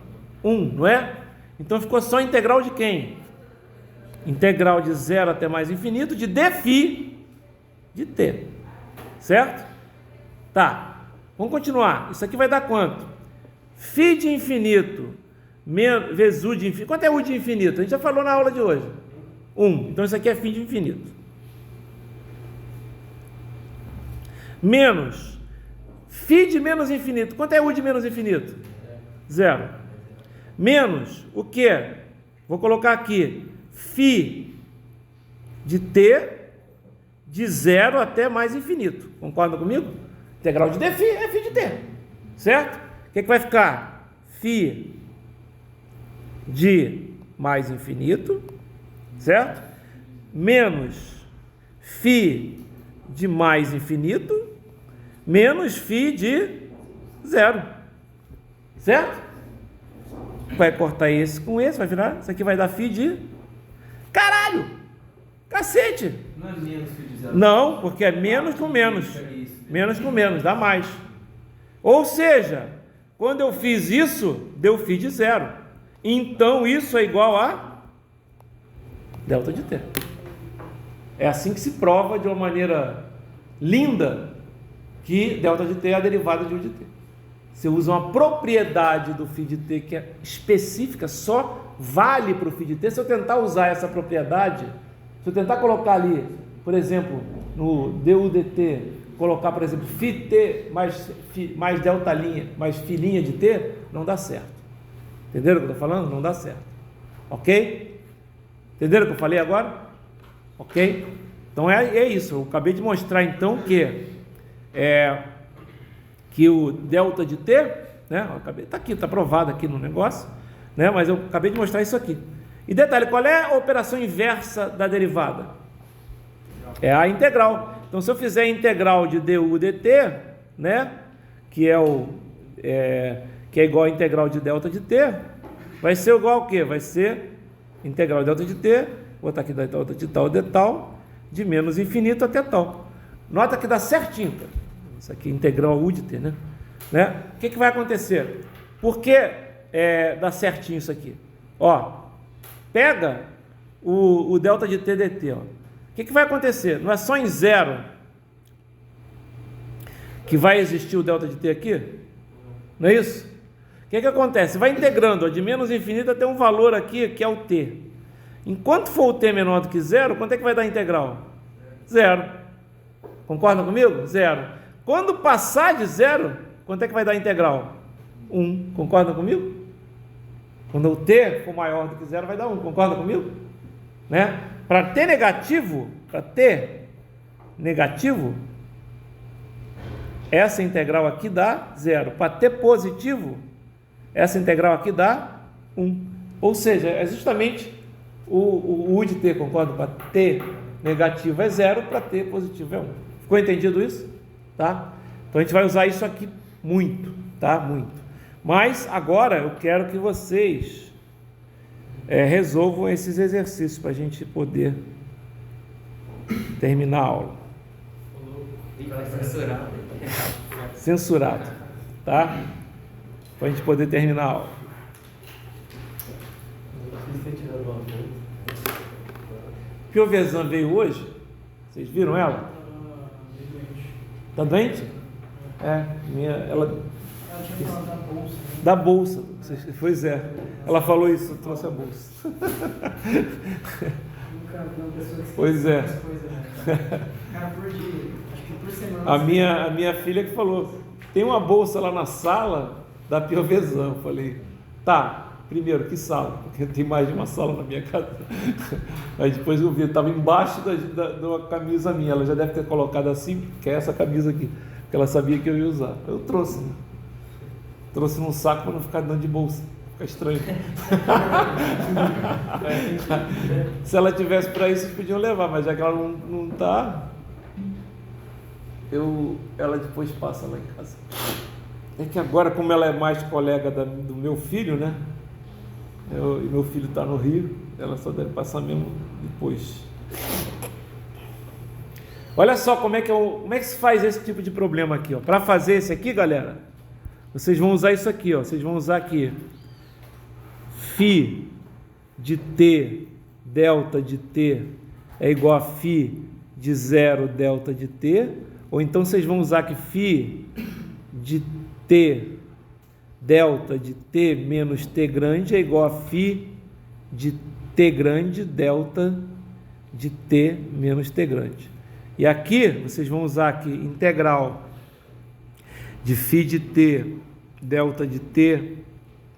1, não é? Então ficou só integral de quem? Integral de zero até mais infinito de dφ de t. Certo? Tá. Vamos continuar. Isso aqui vai dar quanto? Φ de infinito vezes u de infinito. Quanto é u de infinito? A gente já falou na aula de hoje. 1. Então isso aqui é φ de infinito. Menos φ de menos infinito. Quanto é u de menos infinito? 0. Menos o quê? Vou colocar aqui φ de t de 0 até mais infinito. Concorda comigo? Integral de dφ é φ de t. Certo? O que vai ficar? Φ de mais infinito, certo? Menos φ de mais infinito, menos φ de 0, certo? Vai cortar esse com esse, vai virar, isso aqui vai dar φ de... Caralho! Cacete! Não é menos que de zero. Não, porque é menos com menos. Menos com menos, dá mais. Ou seja, quando eu fiz isso, deu φ de 0. Então isso é igual a delta de t. É assim que se prova de uma maneira linda que delta de t é a derivada de u de t. Você usa uma propriedade do φ de t que é específica, só vale para o φ de t. Se eu tentar usar essa propriedade, se eu tentar colocar ali, por exemplo, no du dt, colocar, por exemplo, φt mais delta linha, mais filinha de t, não dá certo. Entenderam o que eu estou falando? Não dá certo. Ok? Entenderam o que eu falei agora? Ok? Então é isso. Eu acabei de mostrar então que o delta de t, né? Está aqui, está provado aqui no negócio, né? Mas eu acabei de mostrar isso aqui. E detalhe, qual é a operação inversa da derivada? É a integral. Então, se eu fizer a integral de du dt, né? Que é igual a integral de delta de t, vai ser igual ao quê? Vai ser integral de delta de t, vou botar aqui da delta de tal de tal, de menos infinito até tal. Nota que dá certinho, cara. Isso aqui é integral u de t, né? O que vai acontecer? Por que dá certinho isso aqui? Ó, pega o delta de t dt, ó. O que vai acontecer? Não é só em zero que vai existir o delta de t aqui? Não é isso? O que acontece? Vai integrando, ó, de menos infinito até um valor aqui que é o t. Enquanto for o t menor do que zero, quanto é que vai dar a integral? 0. Concorda comigo? 0. Quando passar de 0, quanto é que vai dar a integral? 1. Concorda comigo? Quando o t for maior do que 0, vai dar 1. Concorda comigo? Né? Para t negativo, essa integral aqui dá 0. Para t positivo, essa integral aqui dá 1. Ou seja, é justamente o u de t, concorda? Para t negativo é 0, para t positivo é 1. Ficou entendido isso? Tá? Então a gente vai usar isso aqui muito, tá? Muito. Mas agora eu quero que vocês resolvam esses exercícios para a gente poder terminar a aula. Censurado, tá? Para a gente poder terminar a aula. Piovesan veio hoje? Vocês viram ela? Tá doente? Ela tinha falado da bolsa. da bolsa. Pois é. Ela falou isso, eu trouxe a bolsa. Nunca vi uma pessoa que Pois é. essas coisas, né? Cara, por dia, acho que por semana. A minha filha que falou, tem uma bolsa lá na sala da Piovesan. Eu falei, tá. Primeiro, que sala? Porque tem mais de uma sala na minha casa. Aí depois eu vi, estava embaixo de uma camisa minha. Ela já deve ter colocado assim, que é essa camisa aqui, porque ela sabia que eu ia usar. Eu trouxe, né? Trouxe num saco para não ficar dando de bolsa. Fica estranho. Se ela tivesse para isso, vocês podiam levar, mas já que ela não está, ela depois passa lá em casa. É que agora, como ela é mais colega do meu filho, né? E meu filho está no Rio, ela só deve passar mesmo depois. Olha só como é que se faz esse tipo de problema aqui, ó. Para fazer esse aqui, galera, vocês vão usar isso aqui, ó. Vocês vão usar aqui φ de t delta de t é igual a φ de 0 delta de t, ou então vocês vão usar que φ de t delta de t menos t grande é igual a φ de t grande delta de t menos t grande. E aqui vocês vão usar aqui integral de φ de t delta de t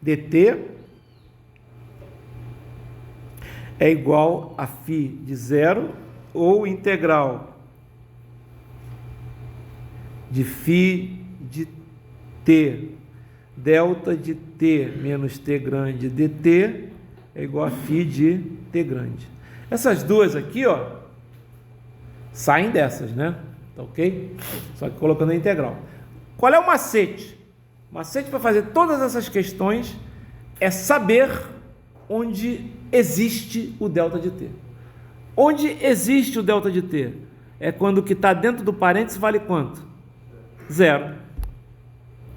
dt é igual a φ de 0, ou integral de φ de t delta de t menos t grande dt é igual a φ de t grande. Essas duas aqui, ó, saem dessas, né? Tá ok? Só que colocando a integral. Qual é o macete? O macete para fazer todas essas questões é saber onde existe o delta de t. Onde existe o delta de t? É quando o que está dentro do parênteses vale quanto? 0.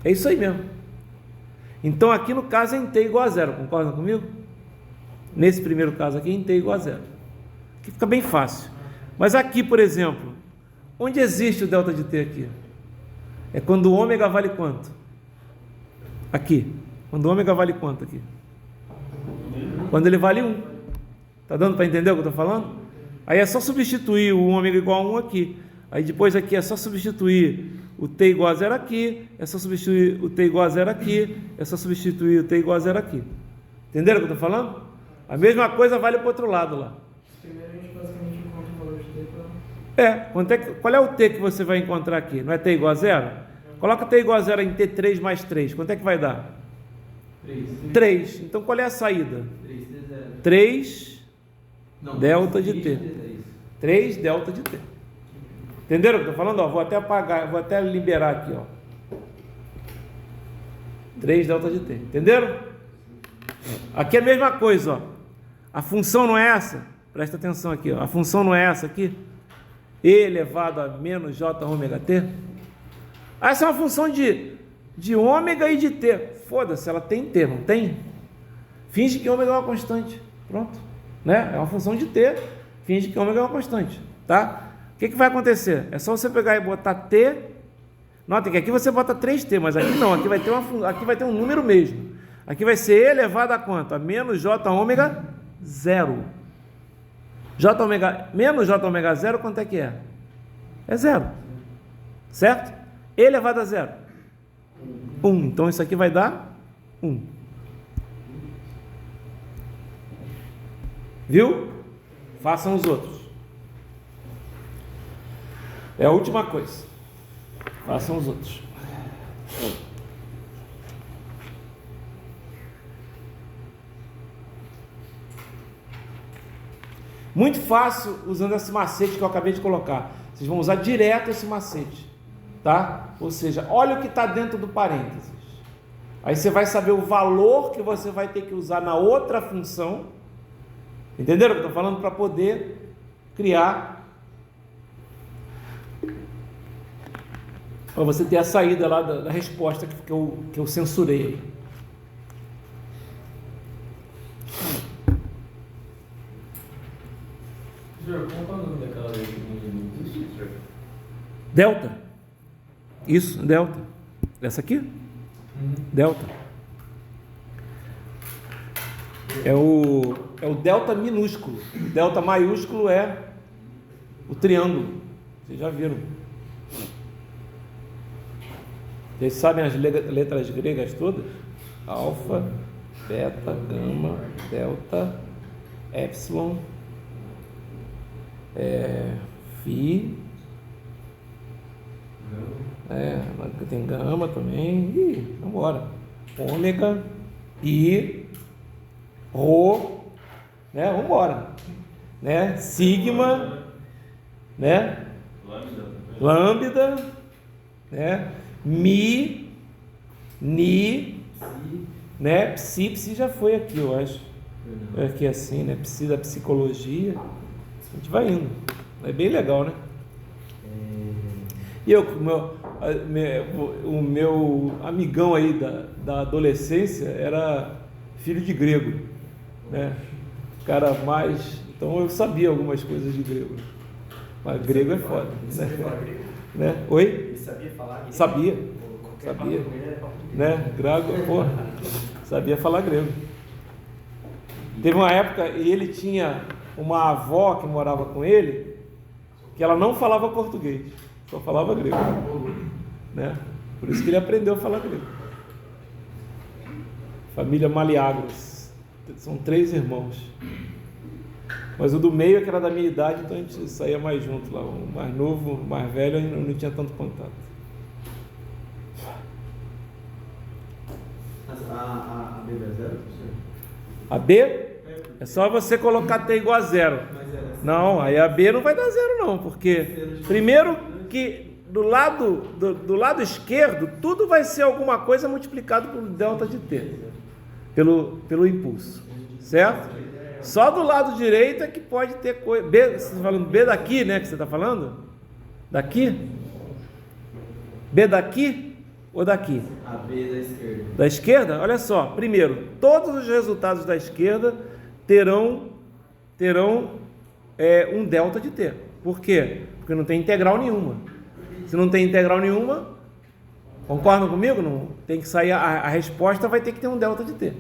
É isso aí mesmo. Então aqui no caso é em t igual a 0, concordam comigo? Nesse primeiro caso aqui, em t igual a 0. Aqui fica bem fácil. Mas aqui, por exemplo, onde existe o delta de t aqui? É quando o ômega vale quanto? Aqui. Quando o ômega vale quanto aqui? Quando ele vale 1. Tá dando para entender o que eu estou falando? Aí é só substituir o ômega igual a 1 aqui. Aí depois aqui é só substituir o t igual a 0 aqui, é só substituir o t igual a 0 aqui, é só substituir o t igual a 0 aqui. Entenderam o que eu estou falando? A mesma coisa vale para o outro lado lá. Primeiro a gente basicamente encontra o valor de t para... Qual é o t que você vai encontrar aqui? Não é t igual a 0? Coloca t igual a 0 em t3 mais 3. Quanto é que vai dar? 3. Então qual é a saída? 3 delta de t. 3 delta de t. Entenderam o que eu estou falando? Ó, vou até apagar, vou até liberar aqui, ó. 3 delta de t. Entenderam? Aqui é a mesma coisa, ó. A função não é essa. Presta atenção aqui, ó. A função não é essa aqui. E elevado a menos j ômega t. Essa é uma função de ômega e de t. Foda-se, ela tem t, não tem? Finge que ômega é uma constante. Pronto. Né? É uma função de t. Finge que ômega é uma constante. Tá? O que vai acontecer? É só você pegar e botar t. Nota que aqui você bota 3t, mas aqui não. Aqui vai ter um número mesmo. Aqui vai ser elevado a quanto? A menos j ômega 0. J ômega, menos j ômega 0, quanto é que é? É 0. Certo? Elevado a 0. 1. Então isso aqui vai dar 1. Viu? Façam os outros. É a última coisa. Façam os outros. Muito fácil usando esse macete que eu acabei de colocar. Vocês vão usar direto esse macete, tá? Ou seja, olha o que está dentro do parênteses. Aí você vai saber o valor que você vai ter que usar na outra função. Entenderam o que eu estou falando? Para poder criar. Para você ter a saída lá da resposta que eu censurei. Senhor, qual é o nome daquela lei que não existe, senhor? Delta. Isso, delta. Essa aqui? Delta. É o delta minúsculo. O delta maiúsculo é o triângulo. Vocês já viram. Vocês sabem as letras gregas todas? Alfa, beta, gama, delta, epsilon, Fi. Tem gama também. Vambora. Ômega, Pi, Rho, né? Vambora. Né? Sigma, né? Lambda, né? Mi, Ni, né? Psi já foi aqui, eu acho. Aqui assim, né? Psi da psicologia. A gente vai indo. É bem legal, né? E o meu amigão aí da adolescência era filho de grego, né? Cara mais... Então eu sabia algumas coisas de grego. Mas grego é foda. Ele sabia falar grego? Né? Oi? Ele sabia falar grego? Sabia. Qualquer Sabia. papo com ele era papo de grego. Né? Grego, pô, sabia falar grego. Teve uma época, e ele tinha uma avó que morava com ele, que ela não falava português, só falava grego, né? Por isso que ele aprendeu a falar grego. Família Maliagros, são 3 irmãos, mas o do meio é que era da minha idade, então a gente saía mais junto lá. O mais novo, o mais velho, eu não tinha tanto contato. A B é zero, professor? A B é só você colocar T igual a 0. Não, aí a B não vai dar 0 não, porque primeiro que do lado esquerdo tudo vai ser alguma coisa multiplicado por delta de T, pelo impulso, certo? Só do lado direito é que pode ter coisa. B, você está falando B daqui, né? Que você está falando? Daqui? B daqui ou daqui? A B da esquerda. Da esquerda? Olha só, primeiro, todos os resultados da esquerda terão um delta de T. Por quê? Porque não tem integral nenhuma. Se não tem integral nenhuma, concordam comigo? Não tem que sair, a resposta vai ter que ter um delta de T.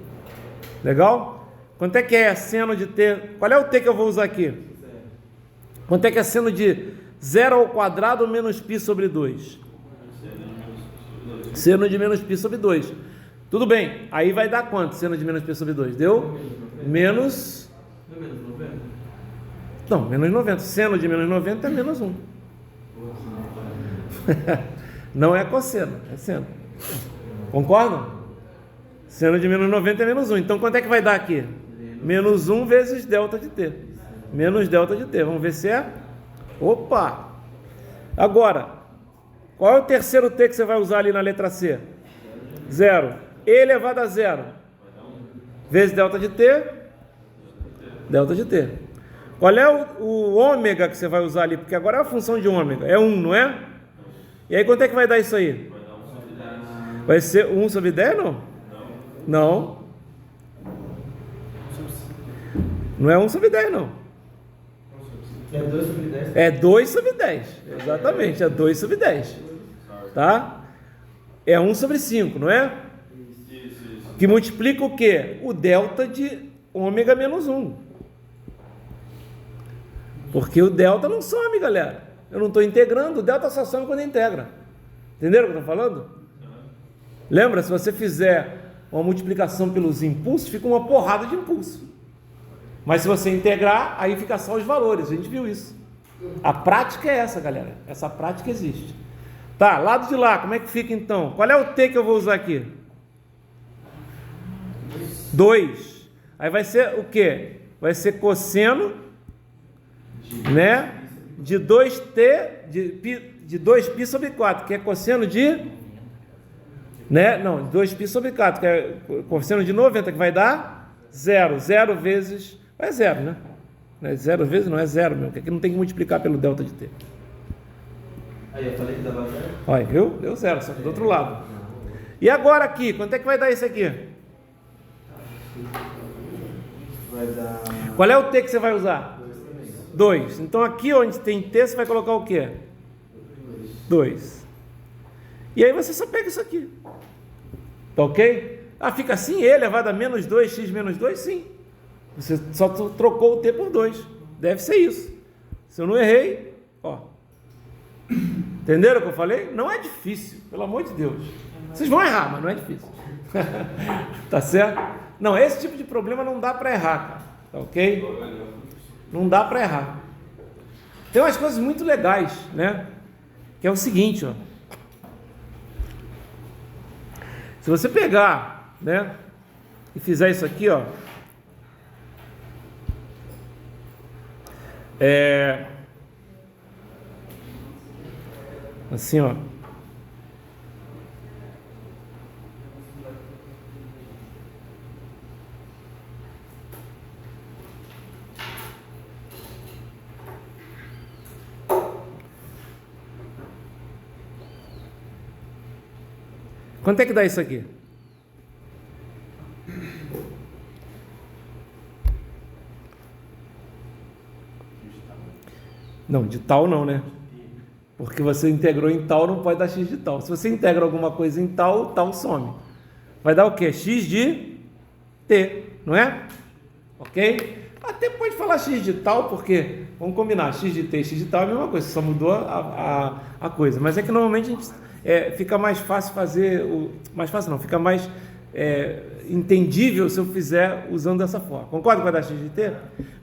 Legal? Quanto é que é seno de T? Qual é o T que eu vou usar aqui? Quanto é que é seno de 0 ao quadrado menos π sobre 2? Seno de menos π sobre 2. Tudo bem, aí vai dar quanto seno de menos π sobre 2? Deu? Menos... Não é menos 90? Não, menos 90. Seno de menos 90 é menos 1. Não é cosseno, é seno. Concordam? Seno de menos 90 é menos 1. Então quanto é que vai dar aqui? Menos 1 vezes delta de T. Menos delta de T. Vamos ver se é... Opa! Agora, qual é o terceiro T que você vai usar ali na letra C? 0. E elevado a 0 vezes delta de T. Delta de T. Qual é o ômega que você vai usar ali? Porque agora é a função de ômega. É 1, não é? E aí quanto é que vai dar isso aí? Vai ser 1 sobre 10, não? Não. Não é 1 sobre 10, não. É 2 sobre 10. É 2 sobre 10. Exatamente, é 2 sobre 10. Tá? É 1 sobre 5, não é? Que multiplica o quê? O delta de ômega menos 1. Porque o delta não some, galera. Eu não estou integrando, o delta só some quando integra. Entenderam o que eu estou falando? Lembra, se você fizer uma multiplicação pelos impulsos, fica uma porrada de impulso. Mas se você integrar, aí fica só os valores. A gente viu isso. A prática é essa, galera. Essa prática existe. Tá, lado de lá, como é que fica então? Qual é o t que eu vou usar aqui? 2. Aí vai ser o quê? Vai ser cosseno, né? De 2t, de 2π sobre 4, que é cosseno de... Né? Não, 2π sobre 4, que é cosseno de 90, que vai dar 0. 0 vezes... É 0, né? Não é 0 vezes, não é 0 mesmo, porque aqui não tem que multiplicar pelo delta de t. Aí eu falei que dava 0. Olha, viu? Deu 0, só que do outro lado. E agora aqui, quanto é que vai dar isso aqui? Vai dar... Qual é o t que você vai usar? 2. Então aqui onde tem t, você vai colocar o quê? 2. E aí você só pega isso aqui. Tá ok? Ah, fica assim, e elevado a menos 2x menos 2? Sim. Você só trocou o t por 2. Deve ser isso. Se eu não errei, ó. Entenderam o que eu falei? Não é difícil, pelo amor de Deus. Vocês vão errar, mas não é difícil. Tá certo? Não, esse tipo de problema não dá para errar, cara. Tá ok? Não dá para errar. Tem umas coisas muito legais, né? Que é o seguinte, ó. Se você pegar, né, e fizer isso aqui, ó, assim, ó. Quanto é que dá isso aqui? Não, de tal não, né? Porque você integrou em tal, não pode dar x de tal. Se você integra alguma coisa em tal, tal some. Vai dar o quê? X de t, não é? Ok? Até pode falar x de tal, porque, vamos combinar, x de t e x de tal é a mesma coisa, só mudou a coisa. Mas é que normalmente a gente, fica mais fácil fazer, mais fácil não, fica mais entendível se eu fizer usando dessa forma. Concorda que vai dar x de t?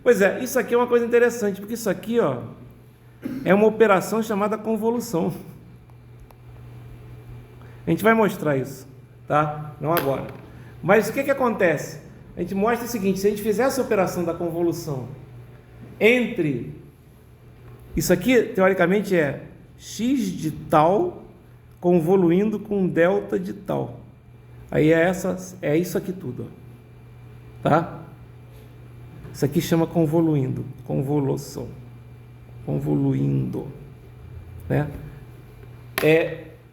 Pois é, isso aqui é uma coisa interessante, porque isso aqui, ó, é uma operação chamada convolução. A gente vai mostrar isso, tá? Não agora. Mas o que acontece? A gente mostra o seguinte: se a gente fizer essa operação da convolução entre... Isso aqui, teoricamente, é x de tal convoluindo com delta de tal. Aí é isso aqui tudo, ó. Tá? Isso aqui chama convoluindo, convolução. Convoluindo, né?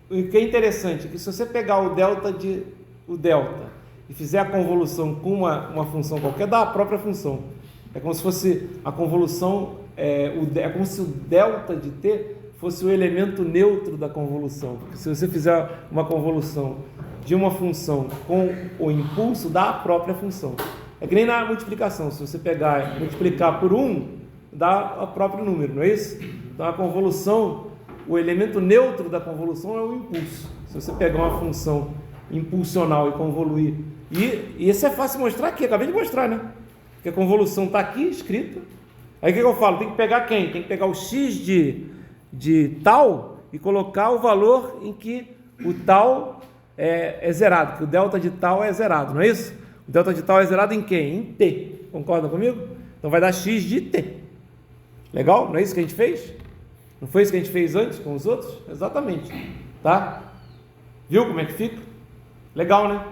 O que é interessante é que se você pegar o delta e fizer a convolução com uma função qualquer, dá a própria função. É como se fosse a convolução, é como se o delta de t fosse o elemento neutro da convolução. Porque se você fizer uma convolução de uma função com o impulso, dá a própria função. É que nem na multiplicação. Se você pegar e multiplicar por 1, dá o próprio número, não é isso? Então a convolução, o elemento neutro da convolução é o impulso. Se você pegar uma função impulsional e convoluir, e isso é fácil mostrar aqui, acabei de mostrar, né? Porque a convolução está aqui escrita. Aí o que eu falo? Tem que pegar quem? Tem que pegar o x de tal e colocar o valor em que o tal é zerado, que o delta de tal é zerado, não é isso? O delta de tal é zerado em quem? Em t. Concordam comigo? Então vai dar x de t. Legal? Não é isso que a gente fez? Não foi isso que a gente fez antes com os outros? Exatamente. Tá? Viu como é que fica? Legal, né?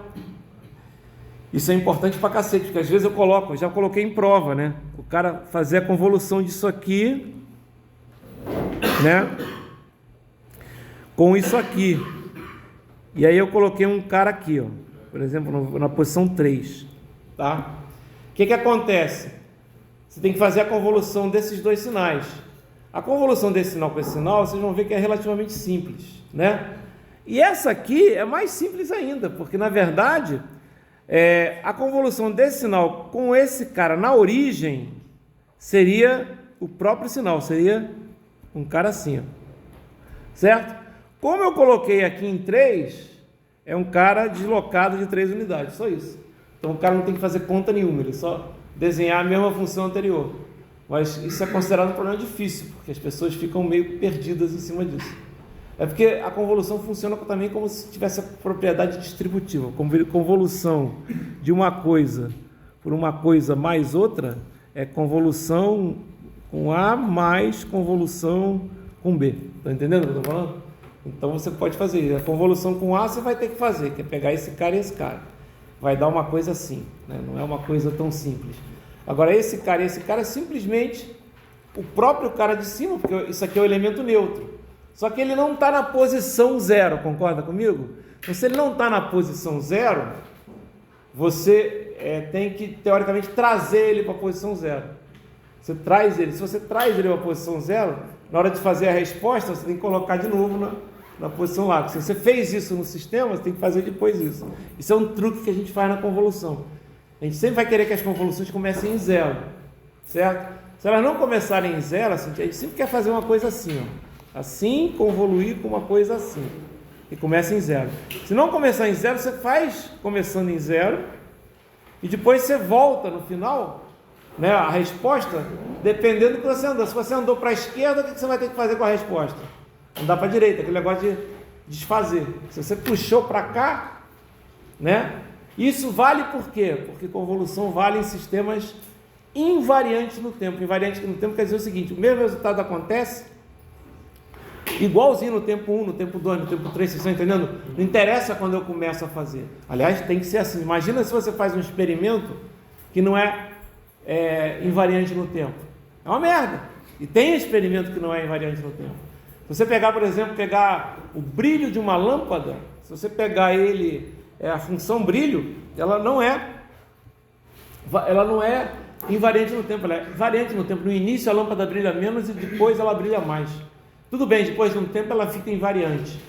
Isso é importante pra cacete, porque às vezes eu já coloquei em prova, né? O cara fazer a convolução disso aqui, né? Com isso aqui. E aí eu coloquei um cara aqui, ó. Por exemplo, na posição 3. Tá? O que acontece? Você tem que fazer a convolução desses dois sinais. A convolução desse sinal com esse sinal, vocês vão ver que é relativamente simples, né? E essa aqui é mais simples ainda, porque na verdade, a convolução desse sinal com esse cara na origem seria o próprio sinal, seria um cara assim, ó. Certo? Como eu coloquei aqui em 3, é um cara deslocado de 3 unidades, só isso. Então o cara não tem que fazer conta nenhuma, ele só desenhar a mesma função anterior. Mas isso é considerado um problema difícil, porque as pessoas ficam meio perdidas em cima disso. É porque a convolução funciona também como se tivesse a propriedade distributiva. Convolução de uma coisa por uma coisa mais outra é convolução com A mais convolução com B. Está entendendo o que eu estou falando? Então você pode fazer. A convolução com A você vai ter que fazer, que é pegar esse cara e esse cara. Vai dar uma coisa assim, né? Não é uma coisa tão simples. Agora esse cara e esse cara é simplesmente o próprio cara de cima, porque isso aqui é o elemento neutro. Só que ele não está na posição zero, concorda comigo? Então, se ele não está na posição zero, você tem que, teoricamente, trazer ele para a posição zero. Você traz ele. Se você traz ele para a posição zero, na hora de fazer a resposta, você tem que colocar de novo na posição lá. Se você fez isso no sistema, você tem que fazer depois isso. Isso é um truque que a gente faz na convolução. A gente sempre vai querer que as convoluções comecem em zero, certo? Se elas não começarem em zero, assim, a gente sempre quer fazer uma coisa assim, ó. Assim, convoluir com uma coisa assim. E começa em zero. Se não começar em zero, você faz começando em zero. E depois você volta no final, né, a resposta, dependendo do que você andou. Se você andou para a esquerda, o que você vai ter que fazer com a resposta? Andar para a direita, aquele negócio de desfazer. Se você puxou para cá, né? Isso vale por quê? Porque convolução vale em sistemas invariantes no tempo. Invariante no tempo quer dizer o seguinte: o mesmo resultado acontece igualzinho no tempo 1, no tempo 2, no tempo 3, vocês estão entendendo? Não interessa quando eu começo a fazer. Aliás, tem que ser assim. Imagina se você faz um experimento que não é invariante no tempo. É uma merda. E tem experimento que não é invariante no tempo. Se você pegar, por exemplo, o brilho de uma lâmpada, se você pegar ele, a função brilho, ela não é invariante no tempo, ela é variante no tempo. No início a lâmpada brilha menos e depois ela brilha mais. Tudo bem, depois de um tempo ela fica invariante,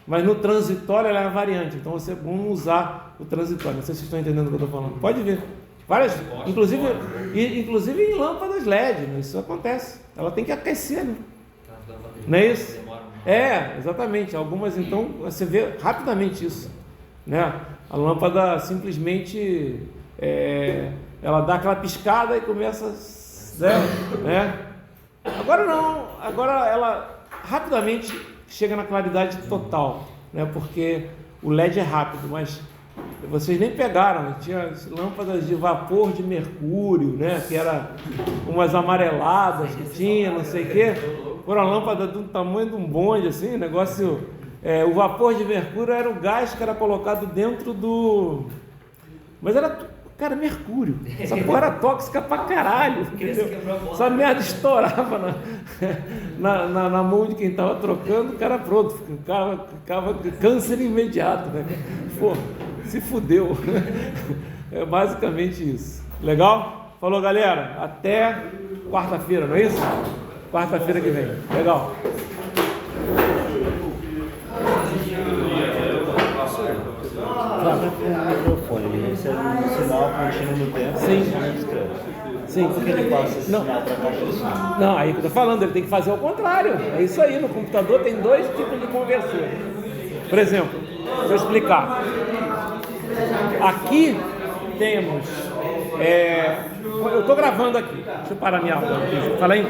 mas no transitório ela é variante, então você é bom usar o transitório. Não sei se vocês estão entendendo o que eu estou falando. Pode ver. Várias, inclusive em lâmpadas LED, né? Isso acontece. Ela tem que aquecer, né? Não é isso? Exatamente. Algumas, então, você vê rapidamente isso, né? A lâmpada simplesmente ela dá aquela piscada e começa, né? Agora não, agora ela rapidamente chega na claridade total, né? Porque o LED é rápido, mas vocês nem pegaram, tinha lâmpadas de vapor de mercúrio, né? Que era umas amareladas que tinha, não sei o quê. Por uma lâmpada do tamanho de um bonde, assim, negócio. O vapor de mercúrio era o gás que era colocado dentro do. Mas era, cara, mercúrio. Essa porra era tóxica pra caralho. Entendeu? Essa merda estourava na mão de quem estava trocando, o cara pronto, ficava câncer imediato, né? Pô, se fudeu. É basicamente isso. Legal? Falou, galera. Até quarta-feira, não é isso? Quarta-feira que vem. Legal. O microfone, recebe um sinal contínuo no tempo. Sim. Sim. Como que ele passa esse sinal para a caixa de som? Não, aí que eu tô falando, ele tem que fazer ao contrário. É isso aí, no computador tem dois tipos de conversor. Por exemplo, deixa eu explicar. Aqui temos. Eu estou gravando aqui. Deixa eu parar minha aula. Fala aí.